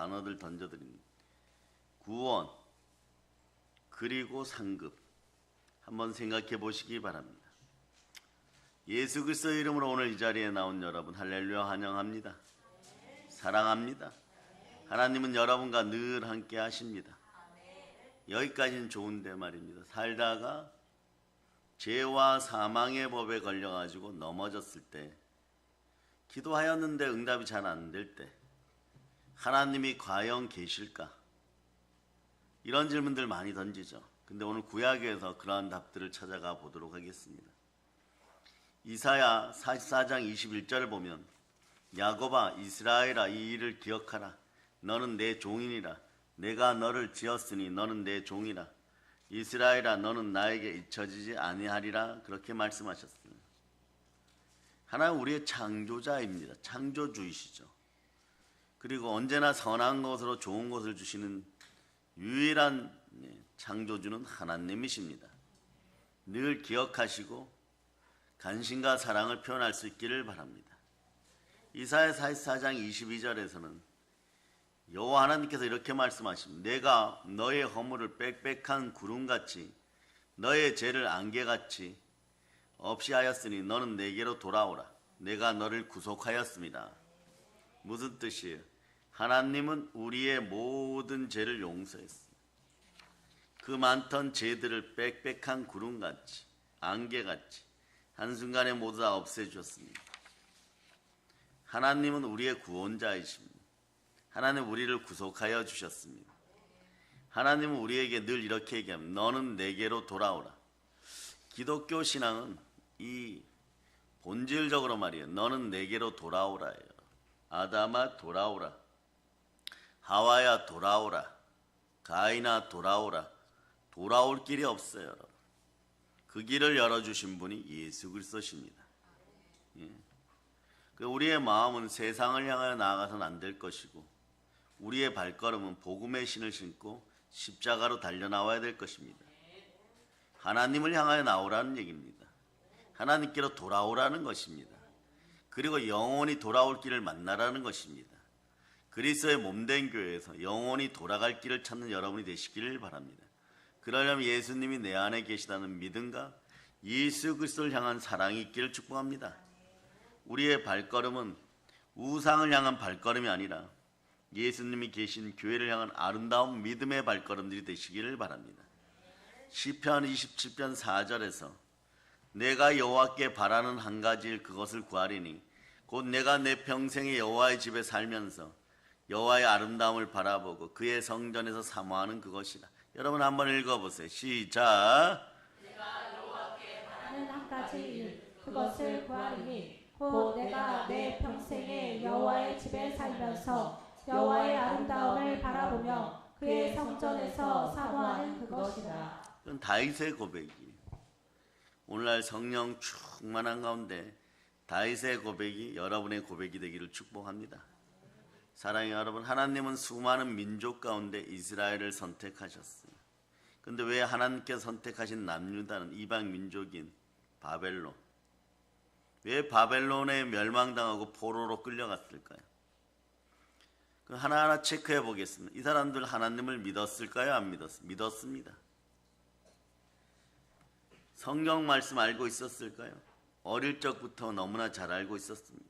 단어들 던져드립니다. 구원, 그리고 상급. 한번 생각해 보시기 바랍니다. 예수 그리스도의 이름으로 오늘 이 자리에 나온 여러분 할렐루야 환영합니다. 사랑합니다. 하나님은 여러분과 늘 함께 하십니다. 여기까지는 좋은데 말입니다. 살다가 죄와 사망의 법에 걸려가지고 넘어졌을 때, 기도하였는데 응답이 잘 안 될 때 하나님이 과연 계실까? 이런 질문들 많이 던지죠. 근데 오늘 구약에서 그러한 답들을 찾아가 보도록 하겠습니다. 이사야 44장 21절을 보면 야곱아 이스라엘아 이 일을 기억하라. 너는 내 종이니라. 내가 너를 지었으니 너는 내 종이라. 이스라엘아 너는 나에게 잊혀지지 아니하리라. 그렇게 말씀하셨습니다. 하나님 우리의 창조자입니다. 창조주이시죠. 그리고 언제나 선한 것으로 좋은 것을 주시는 유일한 창조주는 하나님이십니다. 늘 기억하시고 간신과 사랑을 표현할 수 있기를 바랍니다. 이사야 44장 22절에서는 여호와 하나님께서 이렇게 말씀하십니다. 내가 너의 허물을 빽빽한 구름같이 너의 죄를 안개같이 없이 하였으니 너는 내게로 돌아오라. 내가 너를 구속하였습니다. 무슨 뜻이에요? 하나님은 우리의 모든 죄를 용서했습니다. 그 많던 죄들을 빽빽한 구름같이 안개같이 한순간에 모두 다 없애주셨습니다. 하나님은 우리의 구원자이십니다. 하나님 우리를 구속하여 주셨습니다. 하나님은 우리에게 늘 이렇게 얘기합니다. 너는 내게로 돌아오라. 기독교 신앙은 이 본질적으로 말이에요. 너는 내게로 돌아오라예요. 아담아 돌아오라. 하와야 돌아오라. 가인아 돌아오라. 돌아올 길이 없어요, 여러분. 그 길을 열어주신 분이 예수 그리스도십니다. 예. 우리의 마음은 세상을 향하여 나아가서는 안 될 것이고, 우리의 발걸음은 복음의 신을 신고 십자가로 달려나와야 될 것입니다. 하나님을 향하여 나오라는 얘기입니다. 하나님께로 돌아오라는 것입니다. 그리고 영원히 돌아올 길을 만나라는 것입니다. 그리스도의 몸된 교회에서 영원히 돌아갈 길을 찾는 여러분이 되시기를 바랍니다. 그러려면 예수님이 내 안에 계시다는 믿음과 예수 그리스도를 향한 사랑이 있기를 축복합니다. 우리의 발걸음은 우상을 향한 발걸음이 아니라 예수님이 계신 교회를 향한 아름다운 믿음의 발걸음들이 되시기를 바랍니다. 시편 27편 4절에서 내가 여호와께 바라는 한 가지 일 그것을 구하리니 곧 내가 내 평생에 여호와의 집에 살면서 여호와의 아름다움을 바라보고 그의 성전에서 사모하는 그것이라. 여러분 한번 읽어보세요. 시작. 내가 여호와께 바라는 한 가지 일 그것을 구하리니 곧 내가 내 평생에 여호와의 집에 살면서 여호와의 아름다움을 바라보며 그의 성전에서 사모하는 그것이라. 이건 다윗의 고백이에요. 오늘날 성령 충만한 가운데 다윗의 고백이 여러분의 고백이 되기를 축복합니다. 사랑하는 여러분, 하나님은 수많은 민족 가운데 이스라엘을 선택하셨어요. 그런데 왜 하나님께서 선택하신 남유다는 이방 민족인 바벨론, 왜 바벨론에 멸망당하고 포로로 끌려갔을까요? 하나하나 체크해 보겠습니다. 이 사람들 하나님을 믿었을까요? 안 믿었습니다. 믿었습니다. 성경 말씀 알고 있었을까요? 어릴 적부터 너무나 잘 알고 있었습니다.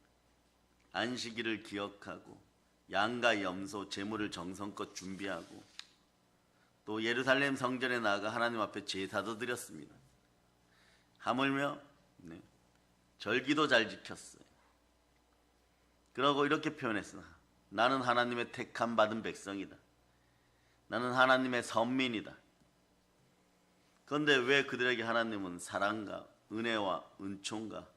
안식일을 기억하고 양과 염소, 제물을 정성껏 준비하고 또 예루살렘 성전에 나가 하나님 앞에 제사도 드렸습니다. 하물며 절기도 잘 지켰어요. 그러고 이렇게 표현했어요. 나는 하나님의 택함 받은 백성이다. 나는 하나님의 선민이다. 그런데 왜 그들에게 하나님은 사랑과 은혜와 은총과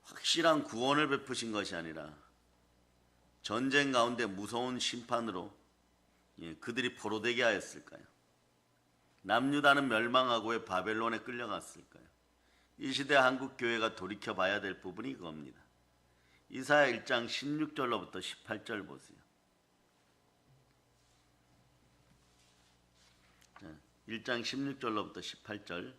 확실한 구원을 베푸신 것이 아니라 전쟁 가운데 무서운 심판으로 그들이 포로되게 하였을까요? 남유다는 멸망하고 왜 바벨론에 끌려갔을까요? 이 시대 한국 교회가 돌이켜 봐야 될 부분이 그겁니다. 이사야 1장 16절로부터 18절 보세요. 1장 16절로부터 18절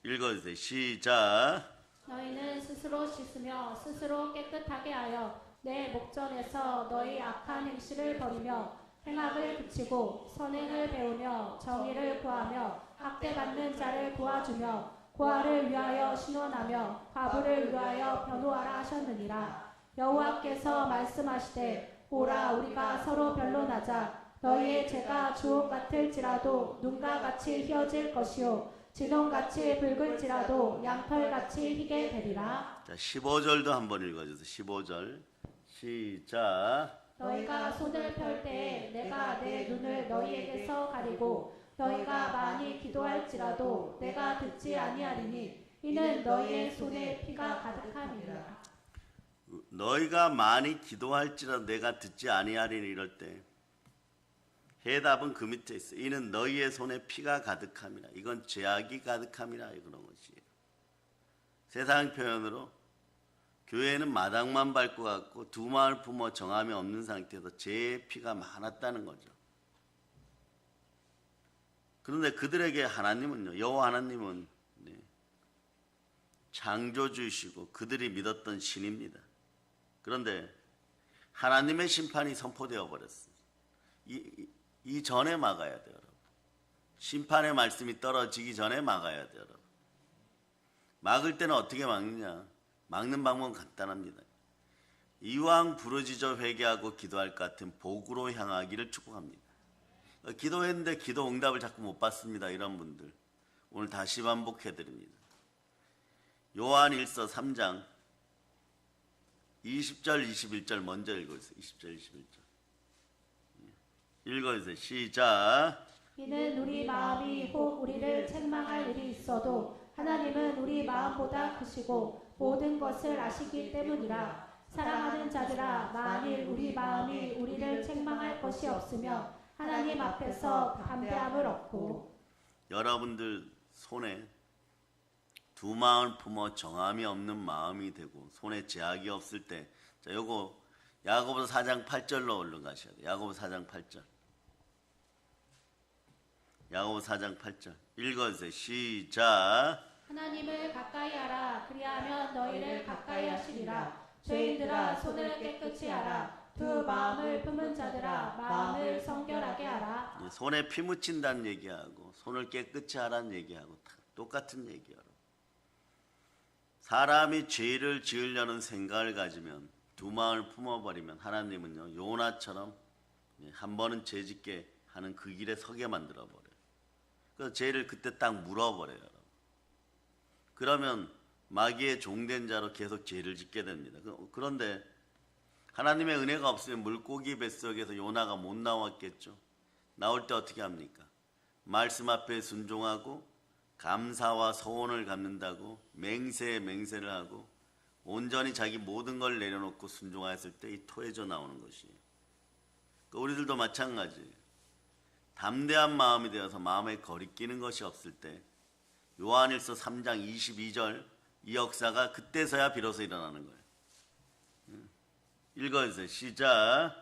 읽어주세요. 시작. 너희는 스스로 씻으며 스스로 깨끗하게 하여 내 목전에서 너희 악한 행실을 버리며 행악을 그치고 선행을 배우며 정의를 구하며 학대받는 자를 도와주며 고아를 위하여 신원하며 과부를 위하여 변호하라 하셨느니라. 여호와께서 말씀하시되 보라 우리가 서로 변론하자. 너희의 죄가 주홍 같을지라도 눈과 같이 휘어질 것이요 진홍같이 붉을지라도 양털같이 희게 되리라. 자, 15절도 한번 읽어주세요. 15절 시작. 너희가 손을 펼 때에 내가 내 눈을 너희에게서 가리고 너희가 많이 기도할지라도 내가 듣지 아니하리니 이는 너희의 손에 피가 가득함이라. 너희가 많이 기도할지라도 내가 듣지 아니하리니 이럴 때 해답은 그 밑에 있어. 이는 너희의 손에 피가 가득함이라. 이건 죄악이 가득함이라 그런 것이에요. 세상 표현으로 교회는 마당만 밟고 갔고 두 마을 품어 정함이 없는 상태에서 죄의 피가 많았다는 거죠. 그런데 그들에게 하나님은요, 여호와 하나님은 창조주이시고 그들이 믿었던 신입니다. 그런데 하나님의 심판이 선포되어 버렸어요. 이 전에 막아야 돼요, 여러분. 심판의 말씀이 떨어지기 전에 막아야 돼요, 여러분. 막을 때는 어떻게 막느냐? 막는 방법은 간단합니다. 이왕 부르짖어 회개하고 기도할 것 같은 복으로 향하기를 축복합니다. 기도했는데 기도 응답을 자꾸 못 받습니다. 이런 분들 오늘 다시 반복해드립니다. 요한 1서 3장 20절 21절 먼저 읽어주세요. 20절 21절 읽어주세요. 시작. 이는 우리 마음이 혹 우리를 책망할 일이 있어도 하나님은 우리 마음보다 크시고 모든 것을 아시기 때문이라. 사랑하는 자들아, 만일 우리 마음이 우리를 책망할 것이 없으며 하나님 앞에서 담대함을 얻고. 여러분들 손에 두 마음을 품어 정함이 없는 마음이 되고 손에 제약이 없을 때, 자, 요거 야고보서 4장 8절로 얼른 가셔야 돼요. 야고보서 4장 8절. 야고보서 4장 8절 읽어주세요. 시작. 하나님을 가까이 하라. 그리하면 너희를 가까이 하시리라. 죄인들아, 손을 깨끗이 하라. 두 마음을 품은 자들아, 마음을 성결하게 하라. 손에 피 묻힌다는 얘기하고 손을 깨끗이 하라는 얘기하고 다 똑같은 얘기예요. 사람이 죄를 지으려는 생각을 가지면 두 마음을 품어버리면 하나님은요, 요나처럼 한 번은 죄 짓게 하는 그 길에 서게 만들어버려요. 그래서 죄를 그때 딱 물어버려요. 그러면 마귀의 종된 자로 계속 죄를 짓게 됩니다. 그런데 하나님의 은혜가 없으면 물고기 뱃속에서 요나가 못 나왔겠죠. 나올 때 어떻게 합니까? 말씀 앞에 순종하고 감사와 서원을 갖는다고 맹세에 맹세를 하고 온전히 자기 모든 걸 내려놓고 순종하였을 때 이 토해져 나오는 것이에요. 우리들도 마찬가지예요. 담대한 마음이 되어서 마음에 거리끼는 것이 없을 때 요한일서 3장 22절 이 역사가 그때서야 비로소 일어나는 거예요. 읽어주세요. 시작.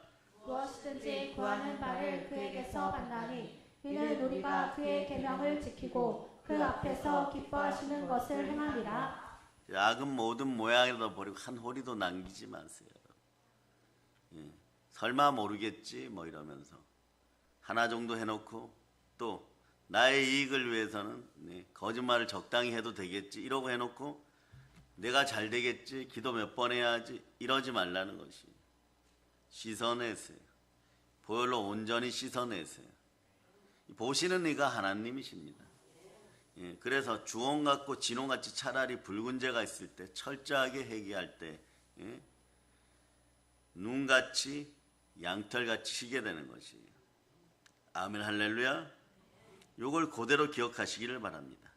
무엇이든지 구하는 바를 그에게서 받나니 이는 우리가 그의 계명을 지키고 그 앞에서 기뻐하시는 것을 행함이라. 악은 모든 모양에도 버리고 한 호리도 남기지 마세요. 설마 모르겠지 뭐 이러면서 하나 정도 해놓고 또 나의 이익을 위해서는 거짓말을 적당히 해도 되겠지 이러고 해놓고 내가 잘 되겠지 기도 몇 번 해야지 이러지 말라는 것이. 씻어내세요. 보혈로 온전히 씻어내세요. 보시는 이가 하나님이십니다. 그래서 주홍 같고 진홍 같이 차라리 붉은 죄가 있을 때 철저하게 회개할 때 눈같이 양털같이 쉬게 되는 것이에요. 아멘 할렐루야. 요걸 그대로 기억하시기를 바랍니다.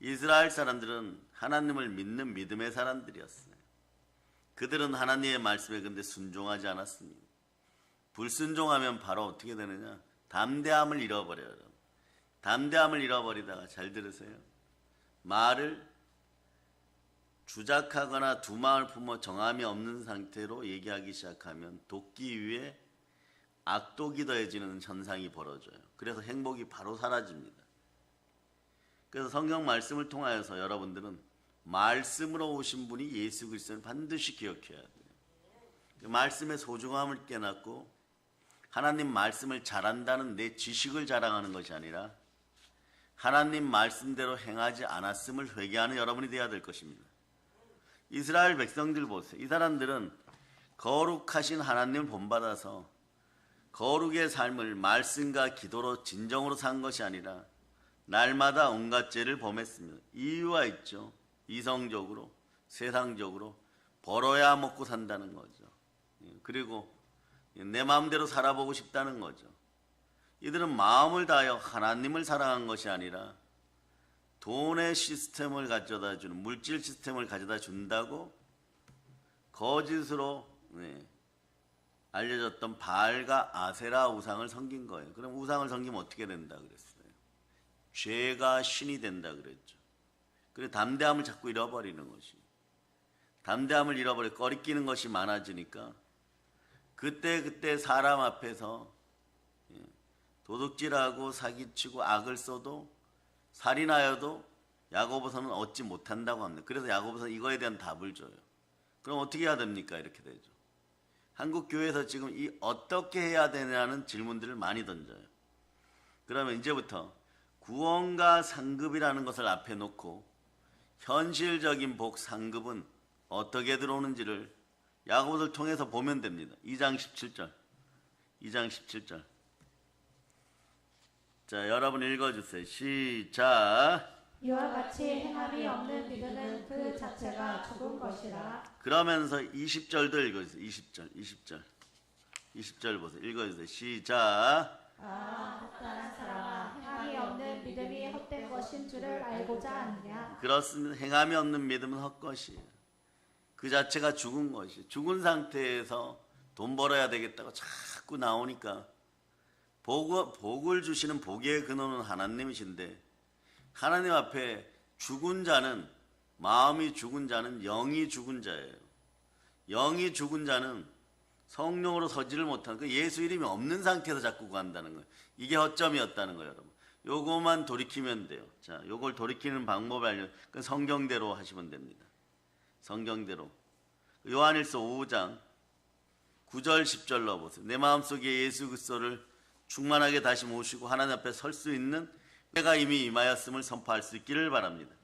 이스라엘 사람들은 하나님을 믿는 믿음의 사람들이었어요. 그들은 하나님의 말씀에 근데 순종하지 않았습니다. 불순종하면 바로 어떻게 되느냐? 담대함을 잃어버려요. 담대함을 잃어버리다가 잘 들으세요. 말을 주작하거나 두 마음을 품어 정함이 없는 상태로 얘기하기 시작하면 돕기 위해 악독이 더해지는 현상이 벌어져요. 그래서 행복이 바로 사라집니다. 그래서 성경 말씀을 통하여서 여러분들은 말씀으로 오신 분이 예수 그리스도를 반드시 기억해야 돼요. 그 말씀의 소중함을 깨닫고 하나님 말씀을 잘한다는 내 지식을 자랑하는 것이 아니라 하나님 말씀대로 행하지 않았음을 회개하는 여러분이 되어야 될 것입니다. 이스라엘 백성들 보세요. 이 사람들은 거룩하신 하나님을 본받아서 거룩의 삶을 말씀과 기도로 진정으로 산 것이 아니라 날마다 온갖 죄를 범했습니다. 이유가 있죠. 이성적으로, 세상적으로 벌어야 먹고 산다는 거죠. 그리고 내 마음대로 살아보고 싶다는 거죠. 이들은 마음을 다하여 하나님을 사랑한 것이 아니라 돈의 시스템을 가져다 주는, 물질 시스템을 가져다 준다고 거짓으로 알려졌던 바알과 아세라 우상을 섬긴 거예요. 그럼 우상을 섬기면 어떻게 된다 그랬어요? 죄가 신이 된다 그랬죠. 그래서 담대함을 자꾸 잃어버리는 것이, 담대함을 잃어버려 꺼리끼는 것이 많아지니까 그때 사람 앞에서 도둑질하고 사기치고 악을 써도 살인하여도 야고보서는 얻지 못한다고 합니다. 그래서 야고보서는 이거에 대한 답을 줘요. 그럼 어떻게 해야 됩니까? 이렇게 되죠. 한국 교회에서 지금 이 어떻게 해야 되냐는 질문들을 많이 던져요. 그러면 이제부터 구원과 상급이라는 것을 앞에 놓고 현실적인 복 상급은 어떻게 들어오는지를 야고보서를 통해서 보면 됩니다. 2장 17절. 2장 17절. 자, 여러분 읽어주세요. 시작. 이와 같이 행함이 없는 믿음은 그 자체가 죽은 것이라. 그러면서 20절도 읽어주세요. 20절 보세요. 읽어주세요. 시작. 헛다른 사람아, 행함이 없는 믿음이 헛된 것인 줄을 알고자 하느냐. 그렇습니다. 행함이 없는 믿음은 헛것이에요. 그 자체가 죽은 것이에요. 죽은 상태에서 돈 벌어야 되겠다고 자꾸 나오니까 복을 주시는 복의 근원은 하나님이신데 하나님 앞에 죽은 자는, 마음이 죽은 자는 영이 죽은 자예요. 영이 죽은 자는 성령으로 서지를 못하는, 그 예수 이름이 없는 상태에서 자꾸 구한다는 거예요. 이게 허점이었다는 거예요, 여러분. 요거만 돌이키면 돼요. 자, 요걸 돌이키는 방법을 알려, 그 성경대로 하시면 됩니다. 성경대로. 요한일서 5장 9절 10절 넣어보세요. 내 마음속에 예수 그리스도를 충만하게 다시 모시고 하나님 앞에 설 수 있는 때가 이미 임하였음을 선포할 수 있기를 바랍니다.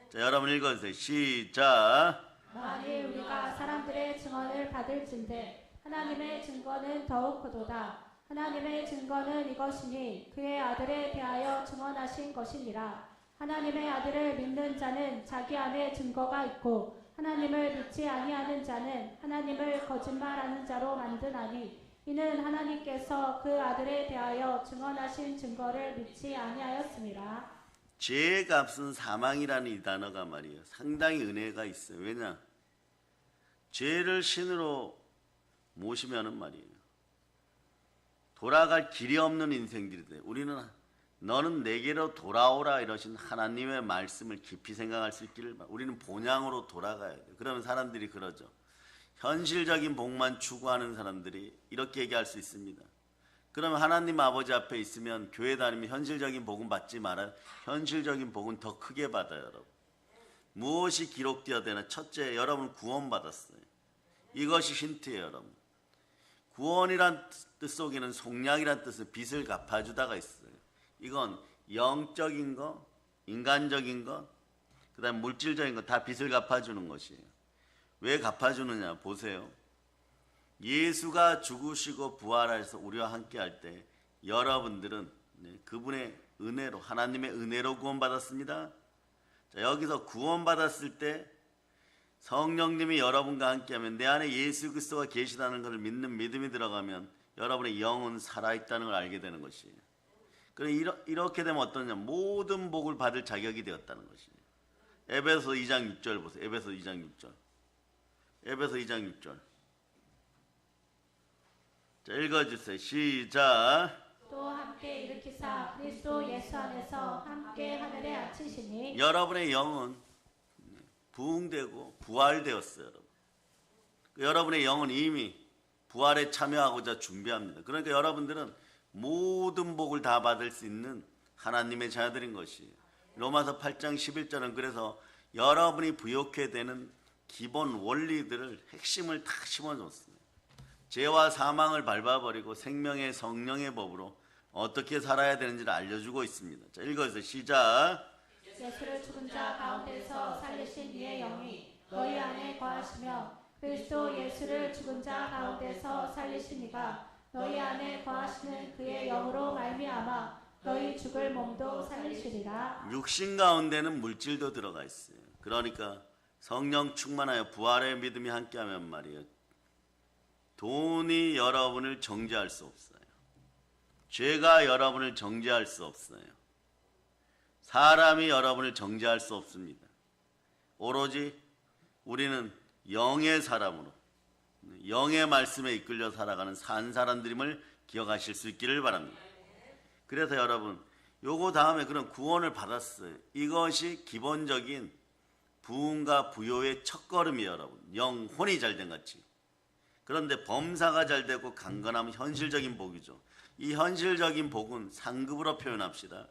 자, 여러분 읽어주세요. 시작. 만일 우리가 사람들의 증언을 받을진대 하나님의 증거는 더욱 크도다. 하나님의 증거는 이것이니 그의 아들에 대하여 증언하신 것이니라. 하나님의 아들을 믿는 자는 자기 안에 증거가 있고 하나님을 믿지 아니하는 자는 하나님을 거짓말하는 자로 만드나니 이는 하나님께서 그 아들에 대하여 증언하신 증거를 믿지 아니하였습니다. 죄의 값은 사망이라는 이 단어가 말이에요. 상당히 은혜가 있어요. 왜냐? 죄를 신으로 모시면은 말이에요. 돌아갈 길이 없는 인생들이 돼요. 우리는 너는 내게로 돌아오라 이러신 하나님의 말씀을 깊이 생각할 수 있기를 바랍니다. 우리는 본향으로 돌아가야 돼요. 그러면 사람들이 그러죠. 현실적인 복만 추구하는 사람들이 이렇게 얘기할 수 있습니다. 그러면 하나님 아버지 앞에 있으면 교회 다니면 현실적인 복은 받지 말아요. 현실적인 복은 더 크게 받아요, 여러분. 무엇이 기록되어야 되나? 첫째, 여러분 구원받았어요. 이것이 힌트예요, 여러분. 구원이란 뜻 속에는 속량이란 뜻은 빚을 갚아주다가 있어요. 이건 영적인 거, 인간적인 것, 그 다음 물질적인 거 다 빚을 갚아주는 것이에요. 왜 갚아주느냐 보세요. 예수가 죽으시고 부활해서 우리와 함께 할 때 여러분들은 그분의 은혜로, 하나님의 은혜로 구원받았습니다. 자, 여기서 구원받았을 때 성령님이 여러분과 함께하면 내 안에 예수 그리스도가 계시다는 것을 믿는 믿음이 들어가면 여러분의 영은 살아있다는 걸 알게 되는 것이에요. 그럼 이렇게 되면 어떠냐? 모든 복을 받을 자격이 되었다는 것이에요. 에베소 2장 6절 보세요. 에베소 2장 6절. 에베소 2장 6절. 자, 읽어주세요. 시작. 또 함께 일으키사 그리스도 예수 안에서 함께 하늘에 앉히시니 여러분의 영은 부흥되고 부활되었어요. 여러분의 영은 이미 부활에 참여하고자 준비합니다. 그러니까 여러분들은 모든 복을 다 받을 수 있는 하나님의 자녀들인 것이에요. 로마서 8장 11절은 그래서 여러분이 부욕해 되는 기본 원리들을 핵심을 다 심어줬어요. 죄와 사망을 밟아버리고 생명의 성령의 법으로 어떻게 살아야 되는지를 알려주고 있습니다. 자, 읽어주세요. 시작. 예수를 죽은 자 가운데서 살리신 이의 영이 너희 안에 거하시며 그리스도 예수를 죽은 자 가운데서 살리신 이가 너희 안에 거하시는 그의 영으로 말미암아 너희 죽을 몸도 살리시리라. 육신 가운데는 물질도 들어가 있어요. 그러니까 성령 충만하여 부활의 믿음이 함께하면 말이에요. 돈이 여러분을 정죄할 수 없어요. 죄가 여러분을 정죄할 수 없어요. 사람이 여러분을 정죄할 수 없습니다. 오로지 우리는 영의 사람으로 영의 말씀에 이끌려 살아가는 산 사람들임을 기억하실 수 있기를 바랍니다. 그래서 여러분 요거 다음에 그런 구원을 받았어요. 이것이 기본적인 부흥과 부요의 첫걸음이에요. 여러분 영혼이 잘된 같이. 그런데 범사가 잘되고 강건하면 현실적인 복이죠. 이 현실적인 복은 상급으로 표현합시다.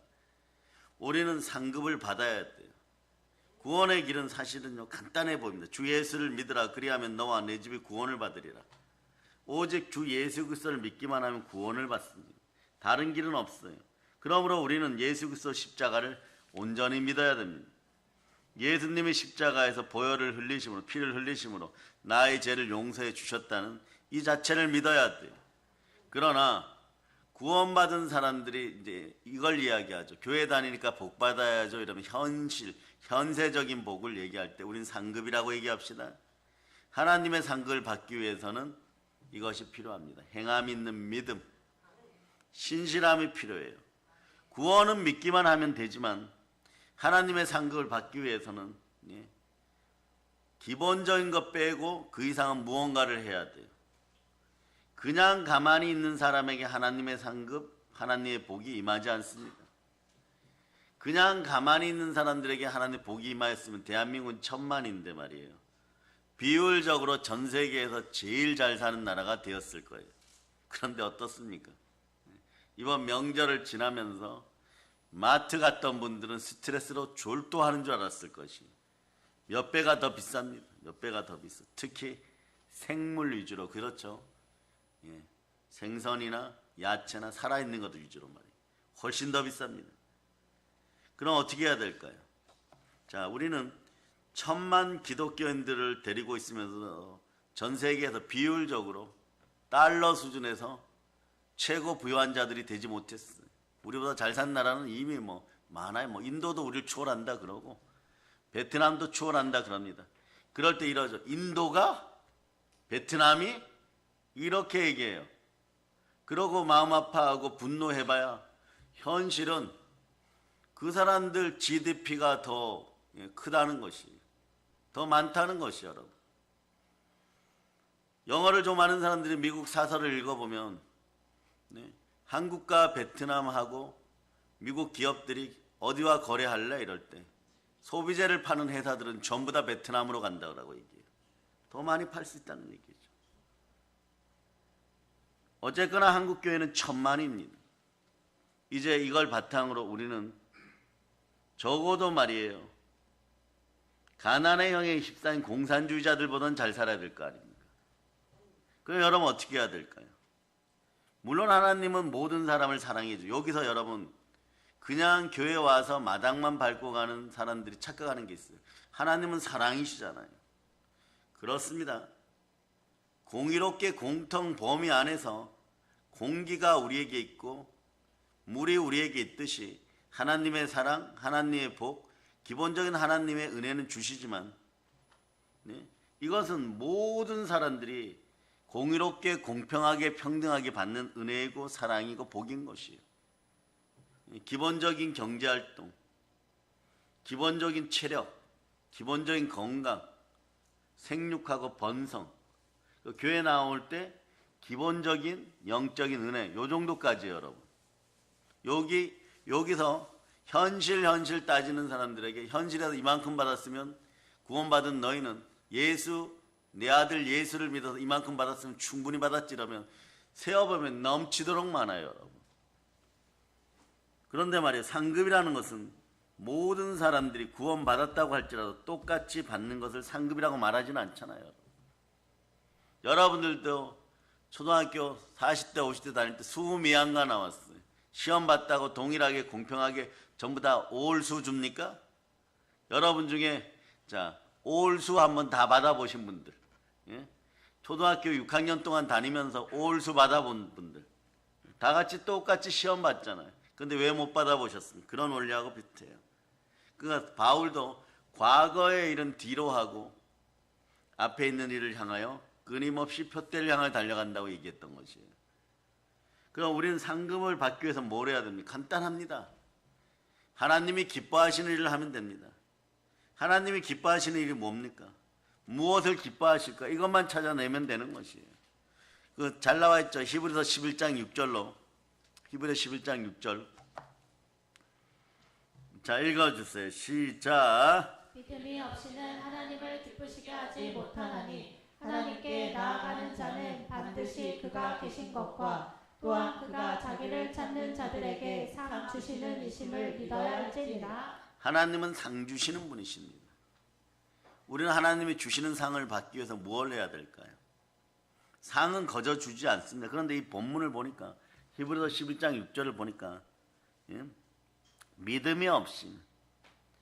우리는 상급을 받아야 돼요. 구원의 길은 사실은요 간단해 보입니다. 주 예수를 믿으라 그리하면 너와 내 집이 구원을 받으리라. 오직 주 예수 그리스도를 믿기만 하면 구원을 받습니다. 다른 길은 없어요. 그러므로 우리는 예수 그리스도 십자가를 온전히 믿어야 됩니다. 예수님이 십자가에서 보혈을 흘리심으로 피를 흘리심으로 나의 죄를 용서해 주셨다는 이 자체를 믿어야 돼요. 그러나 구원받은 사람들이 이제 이걸 이야기하죠. 교회 다니니까 복 받아야죠. 이러면 현세적인 복을 얘기할 때 우린 상급이라고 얘기합시다. 하나님의 상급을 받기 위해서는 이것이 필요합니다. 행함 있는 믿음, 신실함이 필요해요. 구원은 믿기만 하면 되지만 하나님의 상급을 받기 위해서는 기본적인 것 빼고 그 이상은 무언가를 해야 돼요. 그냥 가만히 있는 사람에게 하나님의 상급, 하나님의 복이 임하지 않습니다. 그냥 가만히 있는 사람들에게 하나님의 복이 임하였으면 대한민국은 천만인데 말이에요. 비율적으로 전 세계에서 제일 잘 사는 나라가 되었을 거예요. 그런데 어떻습니까? 이번 명절을 지나면서 마트 갔던 분들은 스트레스로 졸도하는 줄 알았을 것이에요. 몇 배가 더 비쌉니다. 몇 배가 더 비싸. 특히 생물 위주로. 그렇죠. 생선이나 야채나 살아있는 것들 위주로 말이에요. 훨씬 더 비쌉니다. 그럼 어떻게 해야 될까요? 자, 우리는 1000만 기독교인들을 데리고 있으면서 전 세계에서 비율적으로 달러 수준에서 최고 부유한 자들이 되지 못했어요. 우리보다 잘 산 나라는 이미 많아요. 인도도 우리를 추월한다 그러고 베트남도 추월한다 그럽니다. 그럴 때 이러죠. 인도가 베트남이 이렇게 얘기해요. 그러고 마음 아파하고 분노해봐야 현실은 그 사람들 GDP가 더 크다는 것이, 더 많다는 것이 여러분. 영어를 좀 아는 사람들이 미국 사설을 읽어보면 한국과 베트남하고 미국 기업들이 어디와 거래할래 이럴 때 소비재를 파는 회사들은 전부 다 베트남으로 간다고 얘기해요. 더 많이 팔 수 있다는 얘기죠. 어쨌거나 한국 교회는 1000만입니다. 이제 이걸 바탕으로 우리는 적어도 말이에요. 가난의 형에 휩싸인 공산주의자들보다는 잘 살아야 될 거 아닙니까? 그럼 여러분 어떻게 해야 될까요? 물론 하나님은 모든 사람을 사랑해 줘. 여기서 여러분 그냥 교회 와서 마당만 밟고 가는 사람들이 착각하는 게 있어요. 하나님은 사랑이시잖아요. 그렇습니다. 공의롭게 공통 범위 안에서 공기가 우리에게 있고 물이 우리에게 있듯이 하나님의 사랑, 하나님의 복, 기본적인 하나님의 은혜는 주시지만 이것은 모든 사람들이 공의롭게 공평하게 평등하게 받는 은혜이고 사랑이고 복인 것이에요. 기본적인 경제활동, 기본적인 체력, 기본적인 건강, 생육하고 번성, 교회 나올 때 기본적인 영적인 은혜, 요 정도까지예요, 여러분. 여기서 현실 따지는 사람들에게 현실에서 이만큼 받았으면 구원받은 너희는 내 아들 예수를 믿어서 이만큼 받았으면 충분히 받았지 이러면 세어보면 넘치도록 많아요, 여러분. 그런데 말이에요. 상급이라는 것은 모든 사람들이 구원받았다고 할지라도 똑같이 받는 것을 상급이라고 말하지는 않잖아요. 여러분들도 초등학교 40대 50대 다닐 때 수미양가 나왔어요. 시험 봤다고 동일하게 공평하게 전부 다 올수 줍니까? 여러분 중에 자 올수 한번 다 받아보신 분들, 예? 초등학교 6학년 동안 다니면서 올수 받아본 분들 다 같이 똑같이 시험 봤잖아요. 근데 왜 못 받아보셨습니까? 그런 원리하고 비슷해요. 그러니까 바울도 과거의 일은 뒤로 하고 앞에 있는 일을 향하여 끊임없이 표대를 향해 달려간다고 얘기했던 것이에요. 그럼 우리는 상금을 받기 위해서 뭘 해야 됩니까? 간단합니다. 하나님이 기뻐하시는 일을 하면 됩니다. 하나님이 기뻐하시는 일이 뭡니까? 무엇을 기뻐하실까? 이것만 찾아내면 되는 것이에요. 그 잘 나와 있죠. 히브리서 11장 6절로. 히브리서 11장 6절. 자, 읽어주세요. 시작. 믿음이 없이는 하나님을 기쁘시게 하지 못하나니 하나님께 나아가는 자는 반드시 그가 계신 것과 또한 그가 자기를 찾는 자들에게 상 주시는 이심을 믿어야 할지니라. 하나님은 상 주시는 분이십니다. 우리는 하나님이 주시는 상을 받기 위해서 뭘 해야 될까요? 상은 거저 주지 않습니다. 그런데 이 본문을 보니까 히브리서 11장 6절을 보니까 믿음이 없이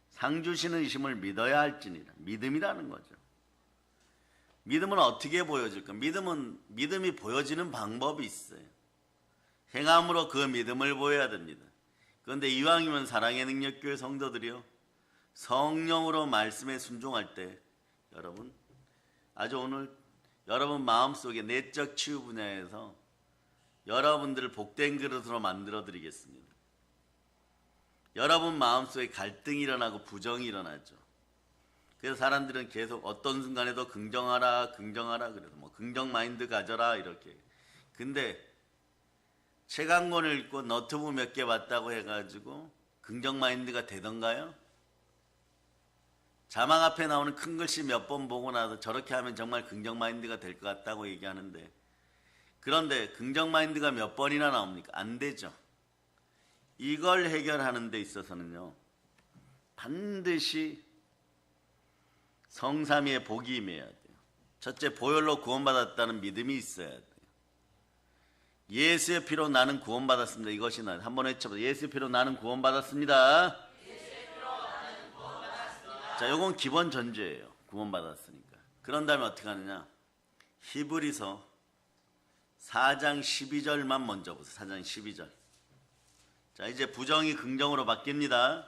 상 주시는 이심을 믿어야 할지니라. 믿음이라는 거죠. 믿음은 어떻게 보여질까? 믿음이 보여지는 방법이 있어요. 행함으로 그 믿음을 보여야 됩니다. 그런데 이왕이면 사랑의 능력교회 성도들이요, 성령으로 말씀에 순종할 때 여러분 아주 오늘 여러분 마음속에 내적 치유 분야에서 여러분들을 복된 그릇으로 만들어 드리겠습니다. 여러분 마음속에 갈등이 일어나고 부정이 일어나죠. 그래서 사람들은 계속 어떤 순간에도 긍정하라 그래서 뭐 긍정 마인드 가져라 이렇게. 근데 책 한 권을 읽고 너튜브 몇 개 봤다고 해가지고 긍정 마인드가 되던가요? 자막 앞에 나오는 큰 글씨 몇 번 보고 나서 저렇게 하면 정말 긍정 마인드가 될 것 같다고 얘기하는데, 그런데 긍정 마인드가 몇 번이나 나옵니까? 안 되죠. 이걸 해결하는 데 있어서는요, 반드시 성삼위의 복이 임해야 돼요. 첫째, 보혈로 구원받았다는 믿음이 있어야 돼요. 예수의 피로 나는 구원받았습니다. 이것이 나 한번 외쳐보세요. 예수의 피로 나는 구원받았습니다. 자, 요건 기본 전제예요. 구원받았으니까. 그런 다음에 어떻게 하느냐? 히브리서 4장 12절만 먼저 보세요. 4장 12절. 자, 이제 부정이 긍정으로 바뀝니다.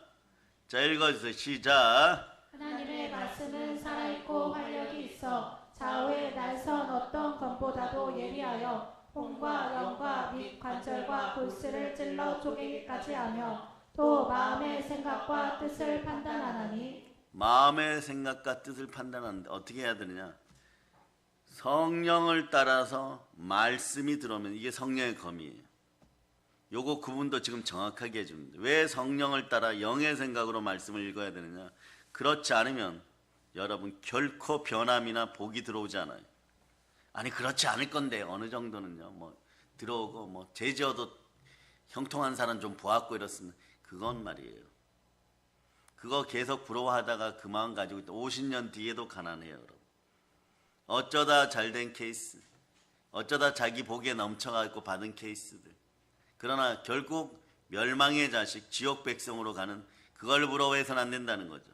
자, 읽어주세요. 시작. 하나님의 말씀은 살아있고 활력이 있어 좌우에 날선 어떤 검보다도 예리하여 혼과 영과 및 관절과 골수를 찔러 쪼개기까지 하며 또 마음의 생각과 뜻을 판단하나니. 마음의 생각과 뜻을 판단하는데 어떻게 해야 되느냐? 성령을 따라서 말씀이 들어오면 이게 성령의 검이에요. 요거 구분도 지금 정확하게 해줍니다. 왜 성령을 따라 영의 생각으로 말씀을 읽어야 되느냐? 그렇지 않으면 여러분 결코 변함이나 복이 들어오지 않아요. 아니 그렇지 않을 건데 어느 정도는요, 뭐 들어오고 뭐 제지어도 형통한 사람 좀 보았고 이렇습니다. 그건 말이에요. 그거 계속 부러워하다가 그 마음 가지고 있다 50년 뒤에도 가난해요, 여러분. 어쩌다 잘된 케이스, 어쩌다 자기 복에 넘쳐가고 받은 케이스들. 그러나 결국 멸망의 자식, 지옥 백성으로 가는 그걸 부러워해서는 안 된다는 거죠.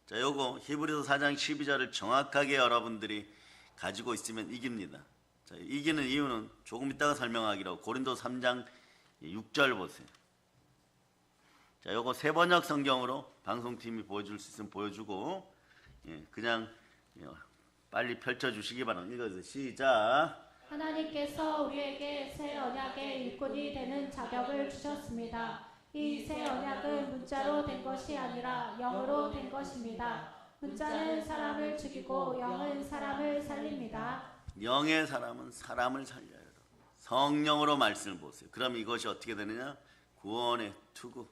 자, 요거 히브리서 4장 12절을 정확하게 여러분들이 가지고 있으면 이깁니다. 자, 이기는 이유는 조금 이따가 설명하기로 고린도 3장 6절 보세요. 자, 요거 세번역 성경으로 방송팀이 보여줄 수 있으면 보여주고, 그냥 빨리 펼쳐주시기 바랍니다. 읽어주세요. 시작. 하나님께서 우리에게 새 언약의 일꾼이 되는 자격을 주셨습니다. 이 새 언약은 문자로 된 것이 아니라 영으로 된 것입니다. 문자는 사람을 죽이고 영은 사람을 살립니다. 영의 사람은 사람을 살려요. 성령으로 말씀을 보세요. 그럼 이것이 어떻게 되느냐? 구원의 투구,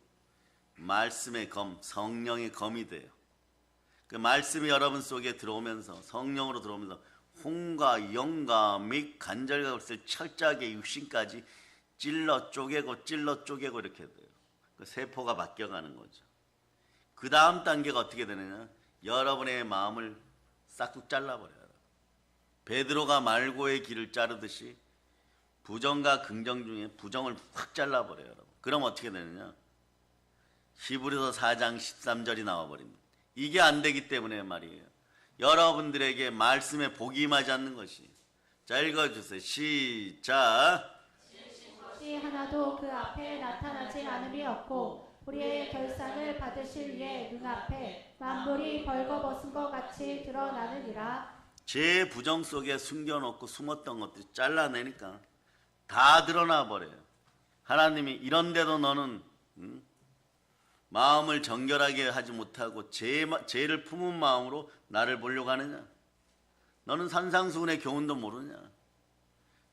말씀의 검, 성령의 검이 돼요. 그 말씀이 여러분 속에 들어오면서, 성령으로 들어오면서 혼과 영과 및 관절과 골수를 철저하게 육신까지 찔러 쪼개고 이렇게 돼요. 그 세포가 바뀌어가는 거죠. 그 다음 단계가 어떻게 되느냐? 여러분의 마음을 싹둑 잘라버려요. 베드로가 말고의 길을 자르듯이 부정과 긍정 중에 부정을 확 잘라버려요, 여러분. 그럼 어떻게 되느냐? 히브리서 4장 13절이 나와버립니다. 이게 안 되기 때문에 말이에요. 여러분들에게 말씀에 복이 임하지 않는 것이. 자, 읽어주세요. 시작. 것이 하나도 그 앞에 나타나지 않음이 없고 우리의 결산을 받으실 이의 눈앞에 만물이 벌거벗은 것 같이 드러나느니라. 제 부정 속에 숨겨놓고 숨었던 것들이 잘라내니까 다 드러나 버려요. 하나님이 이런데도 너는 마음을 정결하게 하지 못하고 죄를 품은 마음으로 나를 보려고 하느냐? 너는 산상수훈의 교훈도 모르냐?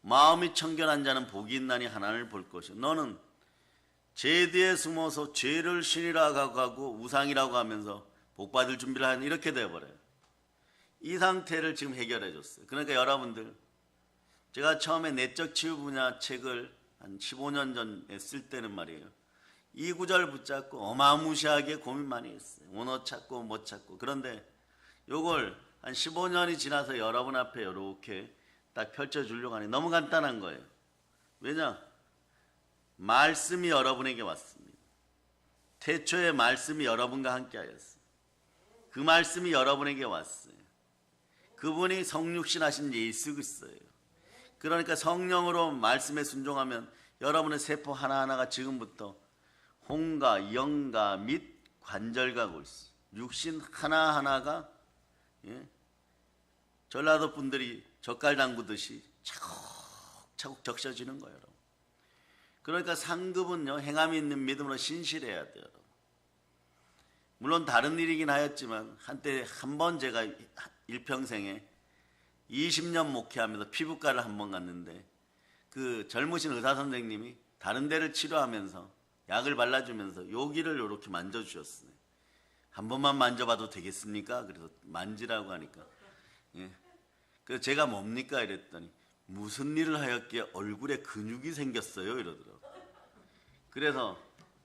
마음이 청결한 자는 복이 있나니 하나님을 볼 것이요. 너는 죄 뒤에 숨어서 죄를 신이라고 하고 우상이라고 하면서 복받을 준비를 하는 이렇게 되어버려요. 이 상태를 지금 해결해 줬어요. 그러니까 여러분들, 제가 처음에 내적 치유 분야 책을 한 15년 전에 쓸 때는 말이에요. 이 구절 붙잡고 어마무시하게 고민 많이 했어요. 원어 찾고 못 찾고. 그런데 요걸 한 15년이 지나서 여러분 앞에 이렇게 딱 펼쳐주려고 하니 너무 간단한 거예요. 왜냐? 말씀이 여러분에게 왔습니다. 태초에 말씀이 여러분과 함께 하였어요. 그 말씀이 여러분에게 왔어요. 그분이 성육신 하신 예수 그리스도예요. 그러니까 성령으로 말씀에 순종하면 여러분의 세포 하나하나가 지금부터 혼과 영과 및 관절과 골수, 육신 하나하나가 전라도 분들이 젓갈 담그듯이 차곡차곡 적셔지는 거예요. 여러분. 그러니까 상급은요, 행함이 있는 믿음으로 신실해야 돼요. 여러분. 물론 다른 일이긴 하였지만 한때 한 번 제가 일평생에 20년 목회하면서 피부과를 한 번 갔는데 그 젊으신 의사 선생님이 다른 데를 치료하면서 약을 발라주면서 여기를 이렇게 만져주셨어요. 한 번만 만져봐도 되겠습니까? 그래서 만지라고 하니까 그래서 제가 뭡니까? 이랬더니 무슨 일을 하였기에 얼굴에 근육이 생겼어요? 이러더라고요. 그래서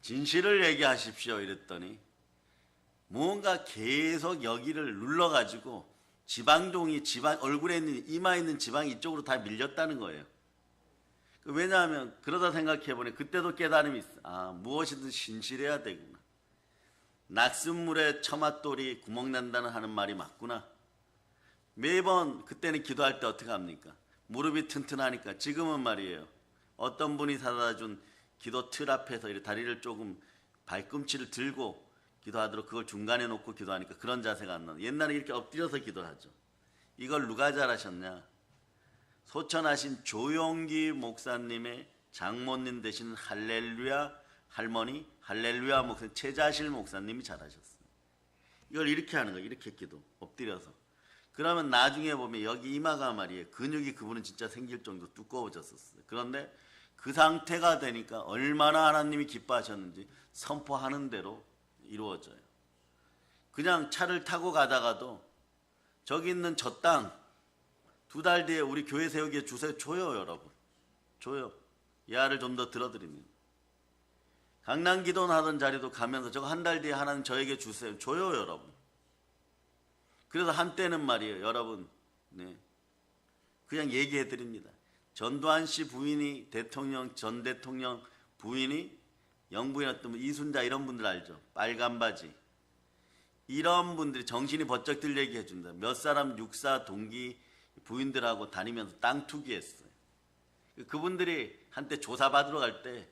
진실을 얘기하십시오. 이랬더니 뭔가 계속 여기를 눌러가지고 지방종이 얼굴에 있는 이마에 있는 지방이 이쪽으로 다 밀렸다는 거예요. 왜냐하면 그러다 생각해보니 그때도 깨달음이 있어. 아, 무엇이든 신실해야 되구나. 낙순물에 처맛돌이 구멍난다는 하는 말이 맞구나. 매번 그때는 기도할 때 어떻게 합니까? 무릎이 튼튼하니까. 지금은 말이에요. 어떤 분이 사다 준 기도 틀 앞에서 이렇게 다리를 조금 발꿈치를 들고 기도하도록 그걸 중간에 놓고 기도하니까 그런 자세가 안 나요. 옛날에 이렇게 엎드려서 기도하죠. 이걸 누가 잘하셨냐? 소천하신 조용기 목사님의 장모님 되시는 할렐루야 할머니, 할렐루야 목사님, 최자실 목사님이 잘하셨어요. 이걸 이렇게 하는 거예요. 이렇게 기도, 엎드려서. 그러면 나중에 보면 여기 이마가 말이에요. 근육이 그분은 진짜 생길 정도 두꺼워졌었어요. 그런데 그 상태가 되니까 얼마나 하나님이 기뻐하셨는지 선포하는 대로 이루어져요. 그냥 차를 타고 가다가도 저기 있는 저 땅 2달 뒤에 우리 교회 세우기에 주세요. 줘요, 여러분. 줘요. 예화를 좀 더 들어드립니다. 강남 기도원 하던 자리도 가면서 저거 한 달 뒤에 하나님 저에게 주세요. 줘요, 여러분. 그래서 한때는 말이에요, 여러분. 네. 그냥 얘기해 드립니다. 전두환 씨 부인이 전 대통령 부인이 영부인이었던 이순자 이런 분들 알죠? 빨간 바지. 이런 분들이 정신이 번쩍 들 얘기 해준다. 몇 사람 육사 동기 부인들하고 다니면서 땅 투기했어요. 그분들이 한때 조사받으러 갈 때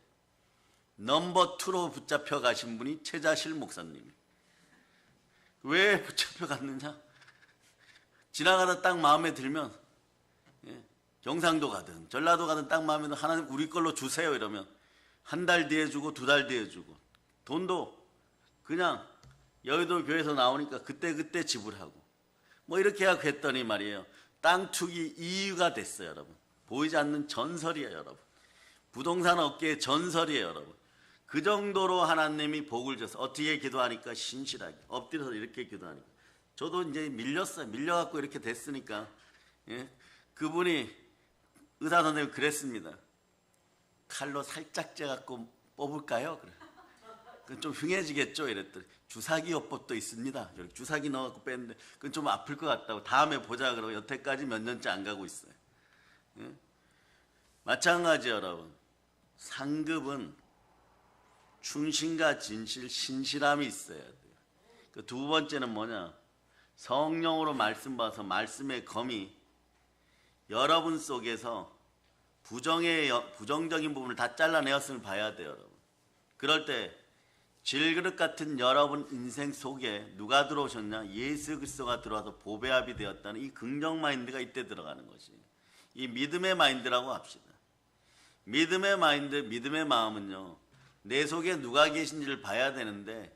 넘버 2로 붙잡혀 가신 분이 최자실 목사님이. 왜 붙잡혀 갔느냐? 지나가다 딱 마음에 들면 경상도 가든 전라도 가든 딱 마음에 들면 하나님 우리 걸로 주세요 이러면 한 달 뒤에 주고 2달 뒤에 주고 돈도 그냥 여의도 교회에서 나오니까 그때 지불하고 뭐 이렇게 하고 했더니 말이에요. 땅 투기 이유가 됐어요, 여러분. 보이지 않는 전설이에요, 여러분. 부동산 업계의 전설이에요, 여러분. 그 정도로 하나님이 복을 줘서 어떻게 기도하니까 신실하게 엎드려서 이렇게 기도하니까 저도 이제 밀렸어요. 밀려갖고 이렇게 됐으니까 그분이 의사 선생님이 그랬습니다. 칼로 살짝 째갖고 뽑을까요? 그래. 좀 흉해지겠죠 이랬더니 주사기 요법도 있습니다. 이렇게 주사기 넣어갖고 뺐는데 그건 좀 아플 것 같다고 다음에 보자 그러고 여태까지 몇 년째 안 가고 있어요. 예? 마찬가지 여러분. 상급은 충신과 진실, 신실함이 있어야 돼요. 그 두 번째는 뭐냐? 성령으로 말씀 봐서 말씀의 검이 여러분 속에서 부정적인 부분을 다 잘라내었음을 봐야 돼요, 여러분. 그럴 때 질그릇 같은 여러분 인생 속에 누가 들어오셨냐? 예수 그리스도가 들어와서 보배합이 되었다는 이 긍정 마인드가 이때 들어가는 것이. 이 믿음의 마인드라고 합시다. 믿음의 마인드, 믿음의 마음은요. 내 속에 누가 계신지를 봐야 되는데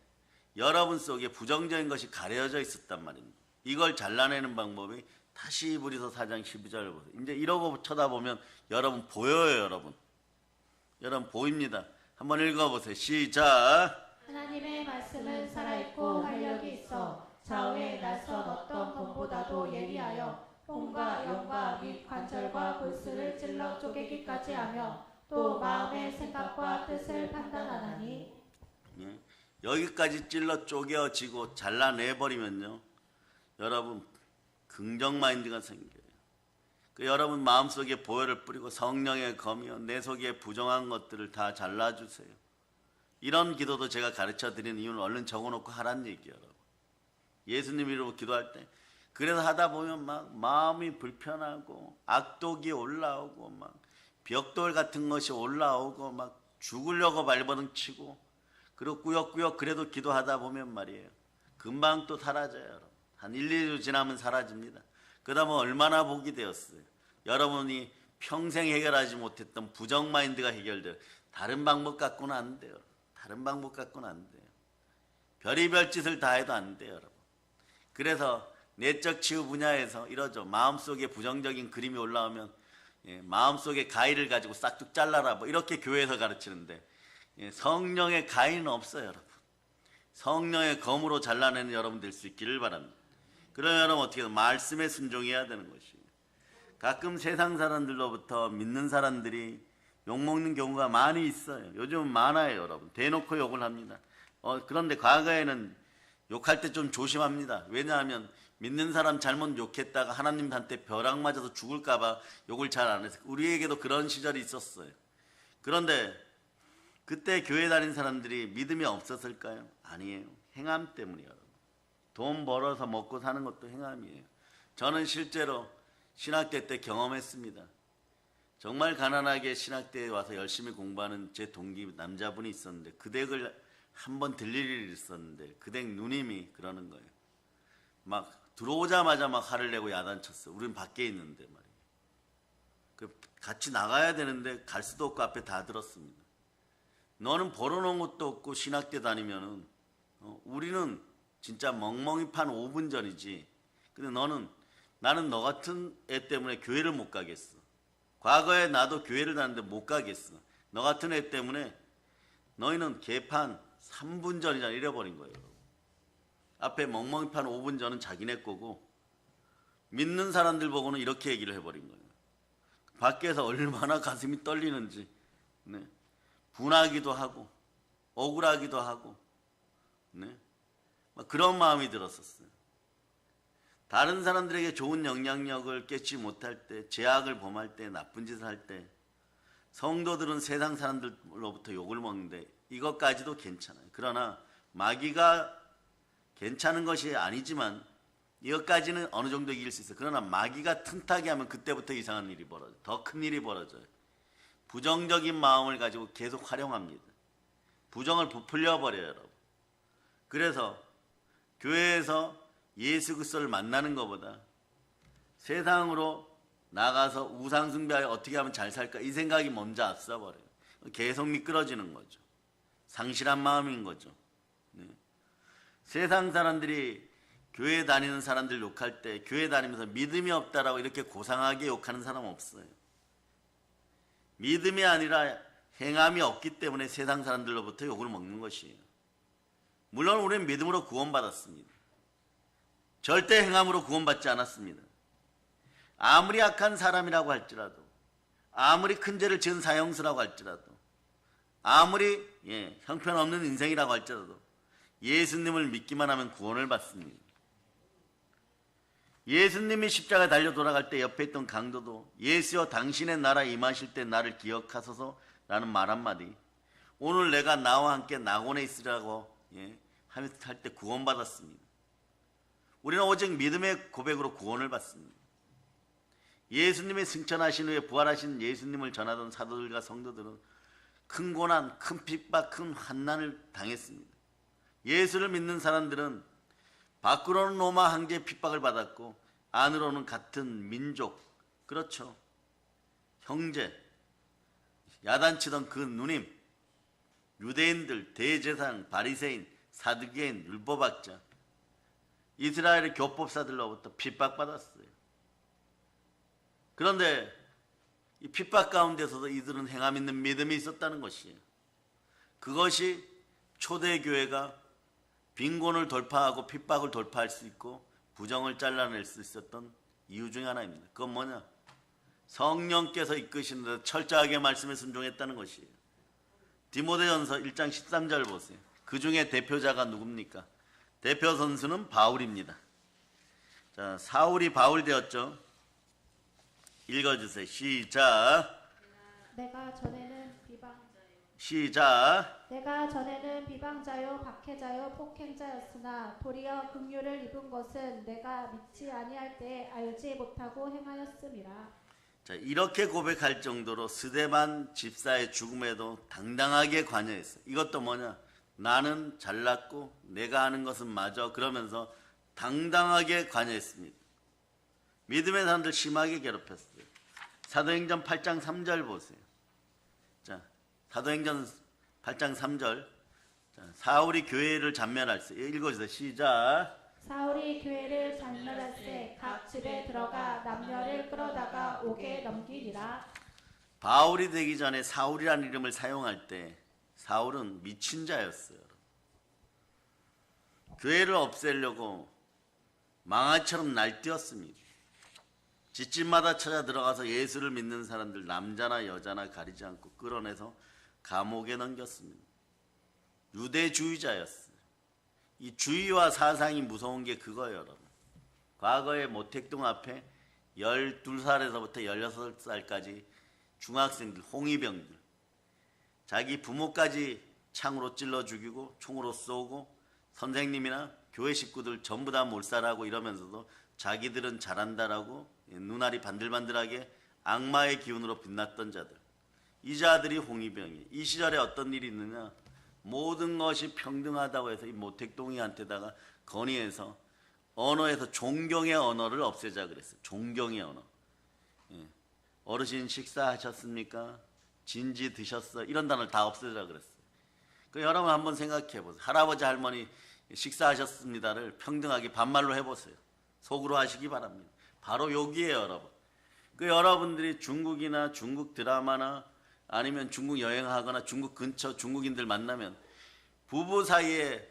여러분 속에 부정적인 것이 가려져 있었단 말입니다. 이걸 잘라내는 방법이 다시 히브리서 4장 12절을 보세요. 이제 이러고 쳐다보면 여러분 보여요, 여러분. 여러분 보입니다. 한번 읽어보세요. 시작. 하나님의 말씀은 살아있고 활력이 있어 좌우에 낯선 어떤 검보다도 예리하여 뽕과 영과 및 관절과 골수를 찔러 쪼개기까지 하며 또 마음의 생각과 뜻을 판단하나니. 예. 여기까지 찔러 쪼개어지고 잘라내버리면요. 여러분 긍정 마인드가 생겨요. 그 여러분 마음속에 보혈을 뿌리고 성령의 검이요 내 속에 부정한 것들을 다 잘라주세요. 이런 기도도 제가 가르쳐 드리는 이유는 얼른 적어놓고 하란 얘기예요. 여러분. 예수님 이름으로 기도할 때 그래서 하다 보면 막 마음이 불편하고 악독이 올라오고 막 벽돌 같은 것이 올라오고 막 죽으려고 발버둥치고 그리고 꾸역꾸역 그래도 기도하다 보면 말이에요. 금방 또 사라져요. 여러분. 한 1, 2주 지나면 사라집니다. 그 다음에 얼마나 복이 되었어요. 여러분이 평생 해결하지 못했던 부정 마인드가 해결돼요. 다른 방법 갖고는 안 돼요. 다른 방법 갖고는 안 돼요. 별의별 짓을 다 해도 안 돼요. 여러분. 그래서 내적 치유 분야에서 이러죠. 마음속에 부정적인 그림이 올라오면 마음속에 가위를 가지고 싹둑 잘라라 뭐 이렇게 교회에서 가르치는데 성령의 가위는 없어요. 여러분. 성령의 검으로 잘라내는 여러분 될 수 있기를 바랍니다. 그러면 여러분 어떻게 말씀에 순종해야 되는 것이에요. 가끔 세상 사람들로부터 믿는 사람들이 욕먹는 경우가 많이 있어요. 요즘은 많아요. 여러분. 대놓고 욕을 합니다. 그런데 과거에는 욕할 때 좀 조심합니다. 왜냐하면 믿는 사람 잘못 욕했다가 하나님한테 벼락 맞아서 죽을까 봐 욕을 잘 안 했어요. 우리에게도 그런 시절이 있었어요. 그런데 그때 교회 다닌 사람들이 믿음이 없었을까요? 아니에요. 행함 때문이에요. 돈 벌어서 먹고 사는 것도 행함이에요. 저는 실제로 신학대 때 경험했습니다. 정말 가난하게 신학대에 와서 열심히 공부하는 제 동기 남자분이 있었는데 그 댁을 한번 들릴 일이 있었는데 그 댁 누님이 그러는 거예요. 막 들어오자마자 막 화를 내고 야단쳤어. 우린 밖에 있는데 말이에요. 같이 나가야 되는데 갈 수도 없고 앞에 다 들었습니다. 너는 벌어놓은 것도 없고 신학대 다니면은 우리는 진짜 멍멍이 판 5분 전이지. 근데 나는 너 같은 애 때문에 교회를 못 가겠어. 과거에 나도 교회를 다녔는데 못 가겠어. 너 같은 애 때문에 너희는 개판 3분 전이잖아. 잃어버린 거예요. 앞에 멍멍이 판 5분 전은 자기네 거고 믿는 사람들 보고는 이렇게 얘기를 해버린 거예요. 밖에서 얼마나 가슴이 떨리는지 분하기도 하고 억울하기도 하고 그런 마음이 들었었어요. 다른 사람들에게 좋은 영향력을 깨치 못할 때, 죄악을 범할 때, 나쁜 짓을 할 때 성도들은 세상 사람들로부터 욕을 먹는데 이것까지도 괜찮아요. 그러나 마귀가 괜찮은 것이 아니지만 이것까지는 어느 정도 이길 수 있어요. 그러나 마귀가 틈타게 하면 그때부터 이상한 일이 벌어져요. 더 큰 일이 벌어져요. 부정적인 마음을 가지고 계속 활용합니다. 부정을 부풀려 버려요, 여러분. 그래서 교회에서 예수 그리스도를 만나는 것보다 세상으로 나가서 우상 숭배하여 어떻게 하면 잘 살까 이 생각이 먼저 앞서버려요. 계속 미끄러지는 거죠. 상실한 마음인 거죠. 세상 사람들이 교회 다니는 사람들 욕할 때 교회 다니면서 믿음이 없다라고 이렇게 고상하게 욕하는 사람 없어요. 믿음이 아니라 행함이 없기 때문에 세상 사람들로부터 욕을 먹는 것이에요. 물론 우리는 믿음으로 구원받았습니다. 절대 행함으로 구원받지 않았습니다. 아무리 악한 사람이라고 할지라도 아무리 큰 죄를 지은 사형수라고 할지라도 아무리 형편없는 인생이라고 할지라도 예수님을 믿기만 하면 구원을 받습니다. 예수님이 십자가에 달려 돌아갈 때 옆에 있던 강도도 예수여 당신의 나라에 임하실 때 나를 기억하소서 라는 말 한마디, 오늘 내가 나와 함께 낙원에 있으라고 할 때 구원받았습니다. 우리는 오직 믿음의 고백으로 구원을 받습니다. 예수님이 승천하신 후에 부활하신 예수님을 전하던 사도들과 성도들은 큰 고난, 큰 핍박, 큰 환난을 당했습니다. 예수를 믿는 사람들은 밖으로는 로마 황제의 핍박을 받았고 안으로는 같은 민족, 그렇죠, 형제, 야단치던 그 누님, 유대인들, 대제사장, 바리새인, 사두개인, 율법학자, 이스라엘의 교법사들로부터 핍박받았어요. 그런데 이 핍박 가운데서도 이들은 행함 있는 믿음이 있었다는 것이에요. 그것이 초대교회가 빈곤을 돌파하고 핍박을 돌파할 수 있고 부정을 잘라낼 수 있었던 이유 중에 하나입니다. 그건 뭐냐? 성령께서 이끄시는 대로 철저하게 말씀에 순종했다는 것이에요. 디모데전서 1장 13절 보세요. 그 중에 대표자가 누굽니까? 대표 선수는 바울입니다. 자, 사울이 바울 되었죠. 읽어주세요. 시작. 내가 전에는 비방자요. 시작. 내가 전에는 비방자요 박해자요 폭행자였으나 도리어 긍휼을 입은 것은 내가 믿지 아니할 때에 알지 못하고 행하였음이라. 자, 이렇게 고백할 정도로 스데반 집사의 죽음에도 당당하게 관여했어요. 이것도 뭐냐? 나는 잘났고 내가 하는 것은 맞아, 그러면서 당당하게 관여했습니다. 믿음의 사람들 심하게 괴롭혔어요. 사도행전 8장 3절 보세요. 자, 사도행전 8장 3절. 자, 사울이 교회를 잔멸할 때 읽어주세요. 시작. 사울이 교회를 잔멸할 때 각 집에 들어가 남녀를 끌어다가 옥에 넘기니라. 바울이 되기 전에 사울이라는 이름을 사용할 때 사울은 미친 자였어요. 교회를 없애려고 망아처럼 날뛰었습니다. 집집마다 찾아 들어가서 예수를 믿는 사람들 남자나 여자나 가리지 않고 끌어내서 감옥에 넘겼습니다. 유대주의자였어요. 이 주의와 사상이 무서운 게 그거예요, 여러분. 과거에 모택동 앞에 12살에서부터 16살까지 중학생들, 홍위병들, 자기 부모까지 창으로 찔러 죽이고 총으로 쏘고 선생님이나 교회 식구들 전부 다 몰살하고 이러면서도 자기들은 잘한다라고 눈알이 반들반들하게 악마의 기운으로 빛났던 자들, 이 자들이 홍위병이에요. 이 시절에 어떤 일이 있느냐? 모든 것이 평등하다고 해서 이 모택동이한테다가 건의해서 언어에서 존경의 언어를 없애자 그랬어요. 존경의 언어. 어르신 식사하셨습니까? 진지 드셨어? 이런 단어를 다 없애자 그랬어요. 그 여러분 한번 생각해 보세요. 할아버지 할머니 식사하셨습니다를 평등하게 반말로 해보세요. 속으로 하시기 바랍니다. 바로 여기에요, 여러분. 그 여러분들이 중국이나 중국 드라마나 아니면 중국 여행하거나 중국 근처 중국인들 만나면 부부 사이에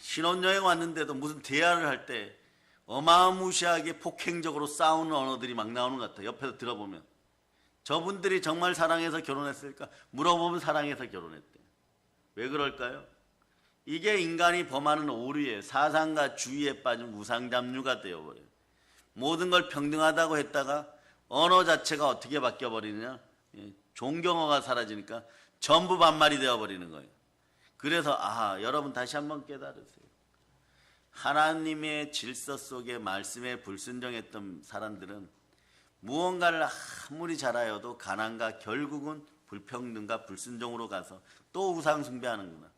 신혼여행 왔는데도 무슨 대화를 할 때 어마무시하게 폭행적으로 싸우는 언어들이 막 나오는 것 같아요. 옆에서 들어보면. 저분들이 정말 사랑해서 결혼했을까? 물어보면 사랑해서 결혼했대요. 왜 그럴까요? 이게 인간이 범하는 오류예요. 사상과 주의에 빠진 우상잡류가 되어버려요. 모든 걸 평등하다고 했다가 언어 자체가 어떻게 바뀌어버리느냐? 존경어가 사라지니까 전부 반말이 되어버리는 거예요. 그래서 여러분 다시 한번 깨달으세요. 하나님의 질서 속에 말씀에 불순종했던 사람들은 무언가를 아무리 잘하여도 가난과 결국은 불평등과 불순종으로 가서 또 우상 숭배하는구나.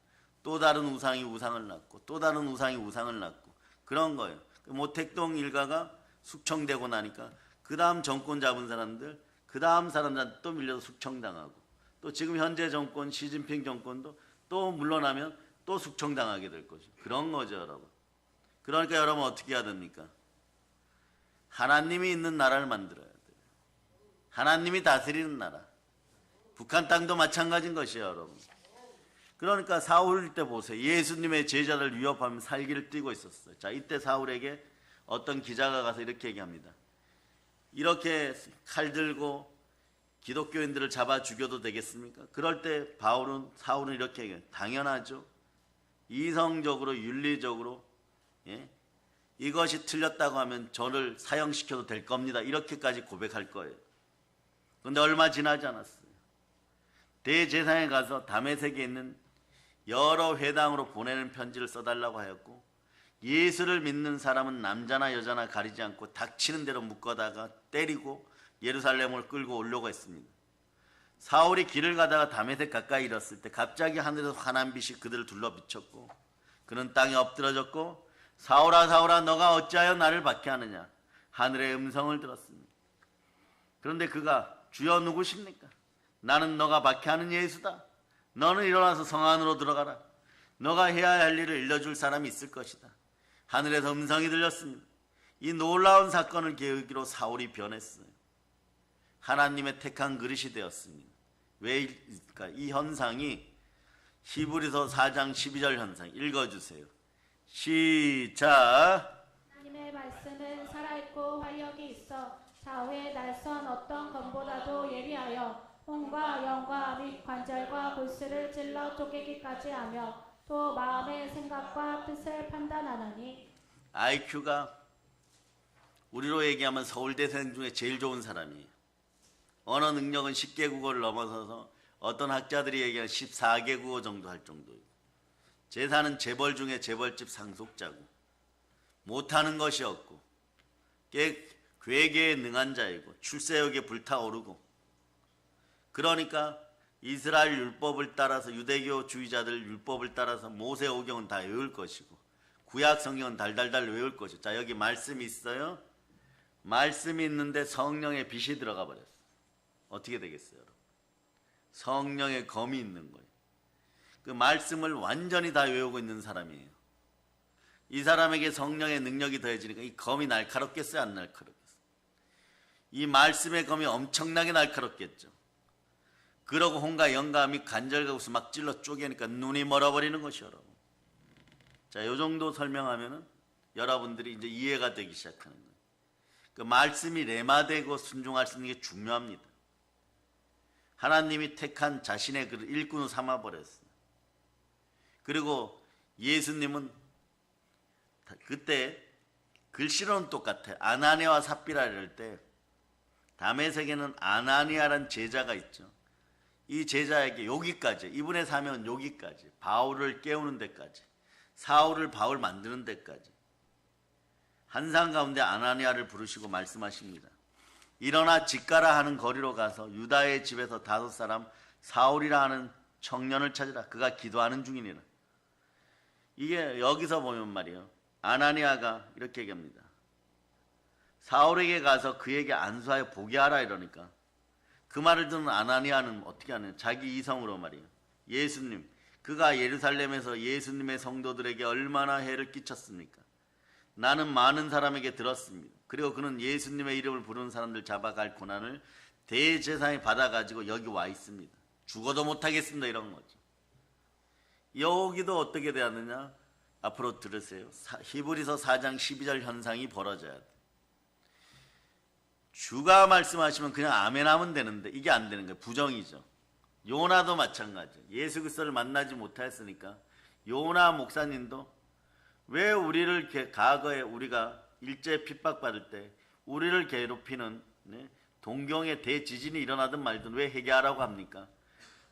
또 다른 우상이 우상을 낳고 또 다른 우상이 우상을 낳고 그런 거예요. 모택동 일가가 숙청되고 나니까 그 다음 정권 잡은 사람들, 그 다음 사람들한테 또 밀려서 숙청당하고 또 지금 현재 정권 시진핑 정권도 또 물러나면 또 숙청당하게 될 거죠. 그런 거죠, 여러분. 그러니까 여러분 어떻게 해야 됩니까? 하나님이 있는 나라를 만들어야 돼요. 하나님이 다스리는 나라. 북한 땅도 마찬가지인 것이에요, 여러분. 그러니까 사울 때 보세요. 예수님의 제자를 위협하며 살기를 띠고 있었어요. 자, 이때 사울에게 어떤 기자가 가서 이렇게 얘기합니다. 이렇게 칼 들고 기독교인들을 잡아 죽여도 되겠습니까? 그럴 때 사울은 이렇게 얘기해요. 당연하죠. 이성적으로 윤리적으로 이것이 틀렸다고 하면 저를 사형시켜도 될 겁니다. 이렇게까지 고백할 거예요. 그런데 얼마 지나지 않았어요. 대제사장에 가서 다메섹에 있는 여러 회당으로 보내는 편지를 써달라고 하였고, 예수를 믿는 사람은 남자나 여자나 가리지 않고 닥치는 대로 묶어다가 때리고 예루살렘을 끌고 오려고 했습니다. 사울이 길을 가다가 다메섹 가까이 이뤘을 때 갑자기 하늘에서 환한 빛이 그들을 둘러 비쳤고, 그는 땅에 엎드러졌고, 사울아 사울아 너가 어찌하여 나를 박해하느냐, 하늘의 음성을 들었습니다. 그런데 그가 주여 누구십니까? 나는 너가 박해하는 예수다. 너는 일어나서 성 안으로 들어가라. 너가 해야 할 일을 일러줄 사람이 있을 것이다. 하늘에서 음성이 들렸습니다. 이 놀라운 사건을 계기로 사울이 변했어요. 하나님의 택한 그릇이 되었습니다. 왜일까? 이 현상이 히브리서 4장 12절 현상 읽어주세요. 시작. 하나님의 말씀은 살아있고 활력이 있어 좌우의 날선 어떤 검보다도 예리하여 혼과 영과 및 관절과 골수를 찔러 쪼개기까지 하며 또 마음의 생각과 뜻을 판단하나니. IQ가 우리로 얘기하면 서울대생 중에 제일 좋은 사람이에요. 언어 능력은 10개 국어를 넘어서서 어떤 학자들이 얘기하는 14개 국어 정도 할 정도예요. 제사는 재벌 중에 재벌집 상속자고, 못하는 것이 없고 괴계에 능한 자이고 출세욕에 불타오르고, 그러니까 이스라엘 율법을 따라서 유대교 주의자들 율법을 따라서 모세오경은 다 외울 것이고 구약 성경은 달달달 외울 것이고. 자, 여기 말씀이 있어요. 말씀이 있는데 성령의 빛이 들어가 버렸어요. 어떻게 되겠어요, 여러분? 성령의 검이 있는 거예요. 그 말씀을 완전히 다 외우고 있는 사람이에요. 이 사람에게 성령의 능력이 더해지니까 이 검이 날카롭겠어요, 안 날카롭겠어요? 이 말씀의 검이 엄청나게 날카롭겠죠. 그러고 혼과 영과 및 관절과 구수 막 찔러 쪼개니까 눈이 멀어버리는 것이, 여러분. 자, 요 정도 설명하면은 여러분들이 이제 이해가 되기 시작하는 거예요. 그 말씀이 레마되고 순종할 수 있는 게 중요합니다. 하나님이 택한 자신의 그 일꾼을 삼아버렸어요. 그리고 예수님은 그때 글씨로는 똑같아요. 아나니아와 삽비라 이럴 때 다메섹에는 아나니아란 제자가 있죠. 이 제자에게 여기까지, 이분의 사명은 여기까지, 바울을 깨우는 데까지, 사울을 바울 만드는 데까지. 한상 가운데 아나니아를 부르시고 말씀하십니다. 일어나 집가라 하는 거리로 가서 유다의 집에서 5사람 사울이라 하는 청년을 찾으라. 그가 기도하는 중이니라. 이게 여기서 보면 말이에요. 아나니아가 이렇게 얘기합니다. 사울에게 가서 그에게 안수하여 보게 하라 이러니까 그 말을 듣는 아나니아는 어떻게 하느냐. 자기 이성으로 말이에요. 예수님, 그가 예루살렘에서 예수님의 성도들에게 얼마나 해를 끼쳤습니까? 나는 많은 사람에게 들었습니다. 그리고 그는 예수님의 이름을 부르는 사람들 잡아갈 고난을 대제사장이 받아가지고 여기 와 있습니다. 죽어도 못하겠습니다. 이런 거죠. 여기도 어떻게 되었느냐? 앞으로 들으세요. 히브리서 4장 12절 현상이 벌어져야 돼. 주가 말씀하시면 그냥 아멘 하면 되는데 이게 안 되는 거예요. 부정이죠. 요나도 마찬가지예요. 예수 그리스도를 만나지 못하였으니까 요나 목사님도 왜 우리를 과거에 우리가 일제 핍박받을 때 우리를 괴롭히는 동경의 대지진이 일어나든 말든 왜 회개하라고 합니까?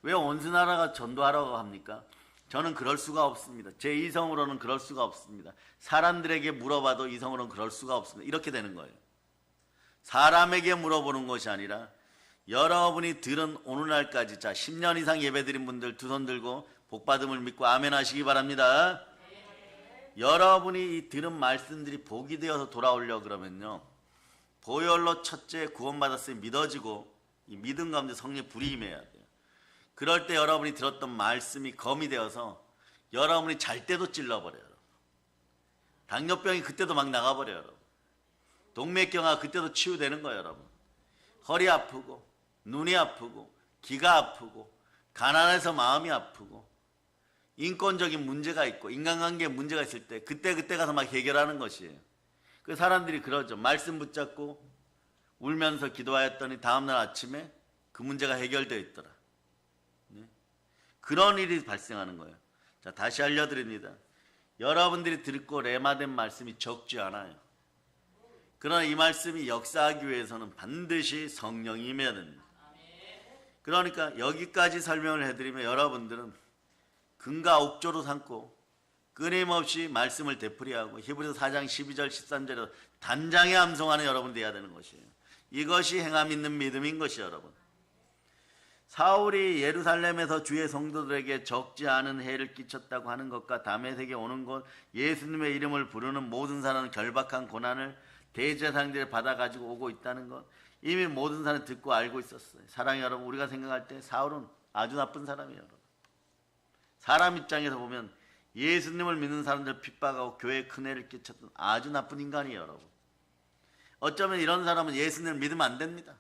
왜 온수나라가 전도하라고 합니까? 저는 그럴 수가 없습니다. 제 이성으로는 그럴 수가 없습니다. 사람들에게 물어봐도 이성으로는 그럴 수가 없습니다. 이렇게 되는 거예요. 사람에게 물어보는 것이 아니라 여러분이 들은 오늘날까지, 자 10년 이상 예배드린 분들 두 손 들고 복받음을 믿고 아멘 하시기 바랍니다. 여러분이 이 들은 말씀들이 복이 되어서 돌아오려고 그러면요, 보혈로 첫째 구원받았으니 믿어지고 이 믿음 가운데 성령의 불이 임해야 돼요. 그럴 때 여러분이 들었던 말씀이 검이 되어서 여러분이 잘 때도 찔러버려요. 당뇨병이 그때도 막 나가버려요. 여러분. 동맥경화 그때도 치유되는 거예요. 여러분. 허리 아프고 눈이 아프고 기가 아프고 가난해서 마음이 아프고 인권적인 문제가 있고 인간관계에 문제가 있을 때 그때 가서 막 해결하는 것이에요. 그 사람들이 그러죠. 말씀 붙잡고 울면서 기도하였더니 다음날 아침에 그 문제가 해결되어 있더라. 네? 그런 일이 발생하는 거예요. 자, 다시 알려드립니다. 여러분들이 듣고 레마된 말씀이 적지 않아요. 그러나 이 말씀이 역사하기 위해서는 반드시 성령이 임해야 됩니다. 그러니까 여기까지 설명을 해드리면 여러분들은 금과 옥조로 삼고 끊임없이 말씀을 되풀이하고 히브리서 4장 12절 13절에 단장에 암송하는 여러분이 되어야 되는 것이에요. 이것이 행함 있는 믿음인 것이 여러분. 사울이 예루살렘에서 주의 성도들에게 적지 않은 해를 끼쳤다고 하는 것과 다메섹에 오는 것, 예수님의 이름을 부르는 모든 사람은 결박한 고난을 대제사장들이 받아가지고 오고 있다는 것, 이미 모든 사람이 듣고 알고 있었어요. 사랑하는 여러분, 우리가 생각할 때 사울은 아주 나쁜 사람이에요. 여러분. 사람 입장에서 보면 예수님을 믿는 사람들 핍박하고 교회에 큰 해를 끼쳤던 아주 나쁜 인간이에요. 여러분. 어쩌면 이런 사람은 예수님을 믿으면 안 됩니다.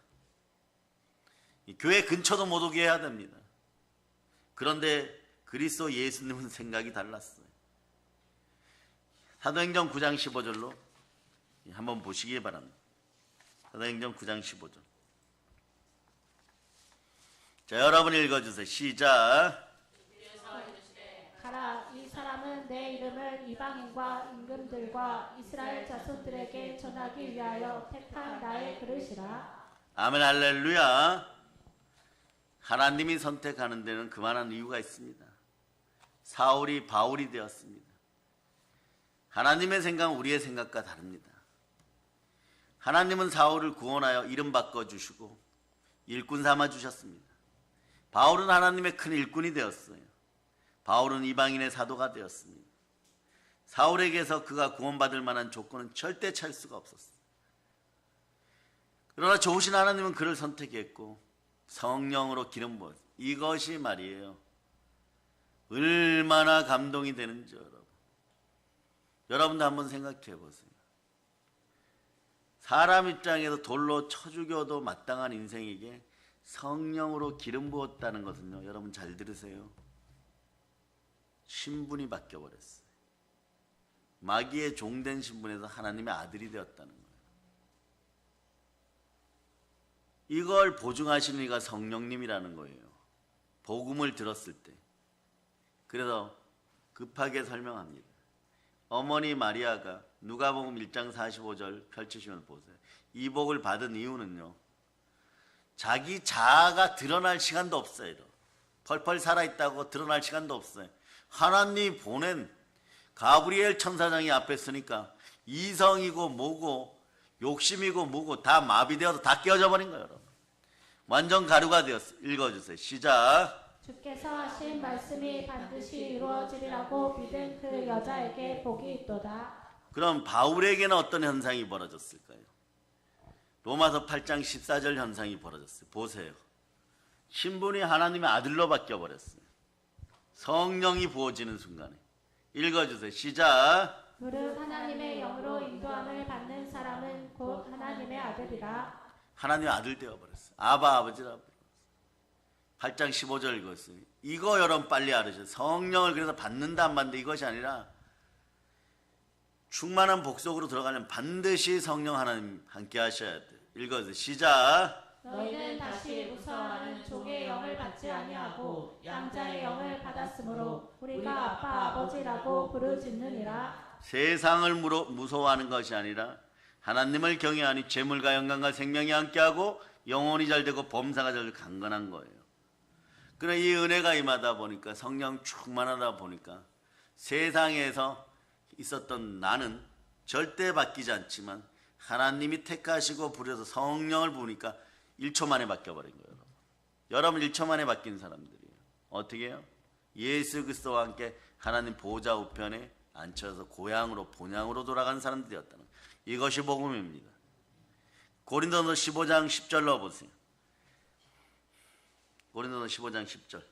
교회 근처도 못 오게 해야 됩니다. 그런데 그리스도 예수님은 생각이 달랐어요. 사도행전 9장 15절로 한번 보시기 바랍니다. 사도행전 9장 15절. 자, 여러분 읽어주세요. 시작. 가라, 이 사람은 내 이름을 이방인과 임금들과 이스라엘 자손들에게 전하기 위하여 택한 나의 그릇이라. 아멘, 할렐루야. 하나님이 선택하는 데는 그만한 이유가 있습니다. 사울이 바울이 되었습니다. 하나님의 생각은 우리의 생각과 다릅니다. 하나님은 사울을 구원하여 이름 바꿔주시고 일꾼 삼아 주셨습니다. 바울은 하나님의 큰 일꾼이 되었어요. 바울은 이방인의 사도가 되었습니다. 사울에게서 그가 구원받을 만한 조건은 절대 찰 수가 없었어요. 그러나 좋으신 하나님은 그를 선택했고 성령으로 기름 부었어요. 이것이 말이에요. 얼마나 감동이 되는지 여러분도 한번 생각해 보세요. 사람 입장에서 돌로 쳐 죽여도 마땅한 인생에게 성령으로 기름 부었다는 것은요, 여러분 잘 들으세요. 신분이 바뀌어버렸어요. 마귀의 종된 신분에서 하나님의 아들이 되었다는 거예요. 이걸 보증하시는 이가 성령님이라는 거예요. 복음을 들었을 때. 그래서 급하게 설명합니다. 어머니 마리아가 누가복음 1장 45절 펼치시면 보세요. 이 복을 받은 이유는요, 자기 자아가 드러날 시간도 없어요. 펄펄 살아있다고 드러날 시간도 없어요. 하나님이 보낸 가브리엘 천사장이 앞에 서니까 이성이고 뭐고 욕심이고 뭐고 다 마비되어서 다 깨어져 버린 거예요. 여러분. 완전 가루가 되었어요. 읽어주세요. 시작. 주께서 하신 말씀이 반드시 이루어지리라고 믿은 그 여자에게 복이 있도다. 그럼 바울에게는 어떤 현상이 벌어졌을까요? 로마서 8장 14절 현상이 벌어졌어요. 보세요. 신분이 하나님의 아들로 바뀌어버렸어요. 성령이 부어지는 순간에. 읽어주세요. 시작. 무릇 하나님의 영으로 인도함을 받는 사람은 곧 하나님의 아들이라. 하나님의 아들 되어버렸어요. 아바 아버지라 불렀어요. 8장 15절 읽었어요. 이거 여러분 빨리 알으셔요. 성령을 그래서 받는다 안 받는다 이것이 아니라 충만한 복속으로 들어가려면 반드시 성령 하나님 함께 하셔야 돼요. 읽어주세요. 시작. 너희는 다시 무서워하는 종의 영을 받지 아니하고 양자의 영을 받았으므로 우리가 아빠 아버지라고 부르짖느니라. 세상을 무서워하는 것이 아니라 하나님을 경외하니 재물과 영광과 생명이 함께하고 영혼이 잘되고 범사가 잘되고 강건한 거예요. 그러나 이 은혜가 임하다 보니까 성령 충만하다 보니까 세상에서 있었던 나는 절대 바뀌지 않지만 하나님이 택하시고 부려서 성령을 부으니까 1초 만에 바뀌어버린 거예요. 여러분 1초 만에 바뀐 사람들이에요. 어떻게 해요? 예수 그리스도와 함께 하나님 보좌 우편에 앉혀서 고향으로 본향으로 돌아간 사람들이었다는 거예요. 이것이 복음입니다. 고린도서 15장 10절로 보세요. 고린도서 15장 10절.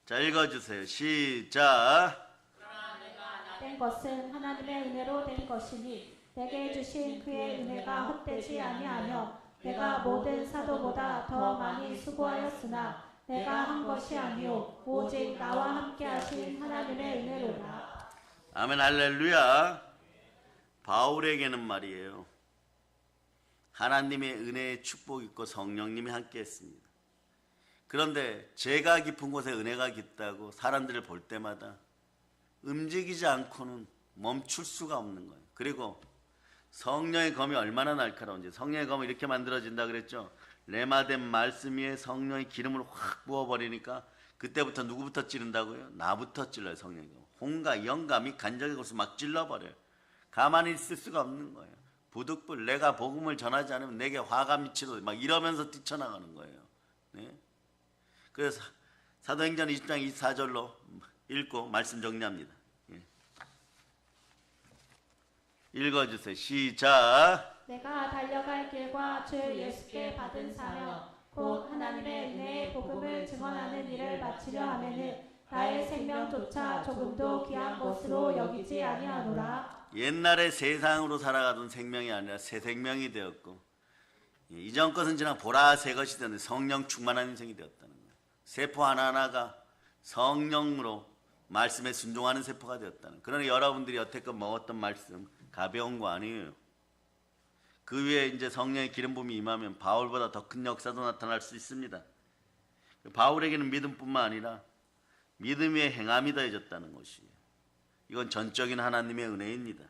자, 읽어주세요. 시작. 된 것은 하나님의 은혜로 된 것이니 내게 주신 그의 은혜가 헛되지 아니하며 내가 모든 사도보다 더 많이 수고하였으나 내가 한 것이 아니요 오직 나와 함께 하신 하나님의 은혜로라. 아멘 할렐루야. 바울에게는 말이에요. 하나님의 은혜의 축복이 있고 성령님이 함께 했습니다. 그런데 죄가 깊은 곳에 은혜가 깊다고 사람들을 볼 때마다 움직이지 않고는 멈출 수가 없는 거예요. 그리고 성령의 검이 얼마나 날카로운지, 성령의 검이 이렇게 만들어진다 그랬죠. 레마된 말씀 위에 성령의 기름을 확 부어버리니까 그때부터 누구부터 찌른다고요? 나부터 찔러요. 성령의 검. 혼과 영과 및 간적의 것을 막 찔러버려요. 가만히 있을 수가 없는 거예요. 부득불 내가 복음을 전하지 않으면 내게 화가 미치도록 막 이러면서 뛰쳐나가는 거예요. 네? 그래서 사도행전 20장 24절로 읽고 말씀 정리합니다. 예. 읽어주세요. 시작. 내가 달려갈 길과 주 예수께 받은 사명 곧 하나님의 은혜의 복음을 증언하는 일을 마치려 하면은 나의 생명조차 조금도 귀한 것으로 여기지 아니하노라. 옛날에 세상으로 살아가던 생명이 아니라 새 생명이 되었고, 이전 것은 지나 보라 새 것이 되었는데 성령 충만한 인생이 되었다는 거예요. 세포 하나하나가 성령으로 말씀에 순종하는 세포가 되었다는 거예요. 그러나 여러분들이 여태껏 먹었던 말씀 가벼운 거 아니에요. 그 위에 이제 성령의 기름 부음이 임하면 바울보다 더 큰 역사도 나타날 수 있습니다. 바울에게는 믿음뿐만 아니라 믿음 위에 행함이 더해졌다는 것이에요. 이건 전적인 하나님의 은혜입니다.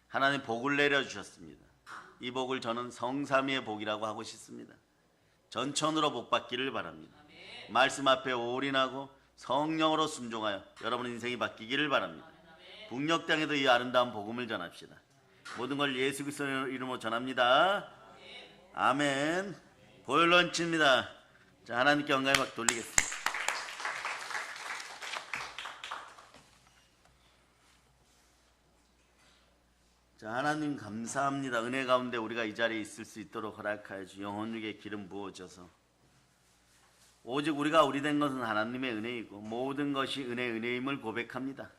하나님 복을 내려주셨습니다. 이 복을 저는 성삼위의 복이라고 하고 싶습니다. 전천으로 복 받기를 바랍니다. 말씀 앞에 올인하고 성령으로 순종하여 여러분 인생이 바뀌기를 바랍니다. 북녘 땅에도 이 아름다운 복음을 전합시다. 모든 걸 예수 그리스도의 이름으로 전합니다. 아멘. 보혈런치입니다. 자, 하나님께 영광의 박 돌리겠습니다. 자, 하나님 감사합니다. 은혜 가운데 우리가 이 자리에 있을 수 있도록 허락하여 주 영혼 중에 기름 부어줘서 오직 우리가 우리 된 것은 하나님의 은혜이고 모든 것이 은혜임을 고백합니다.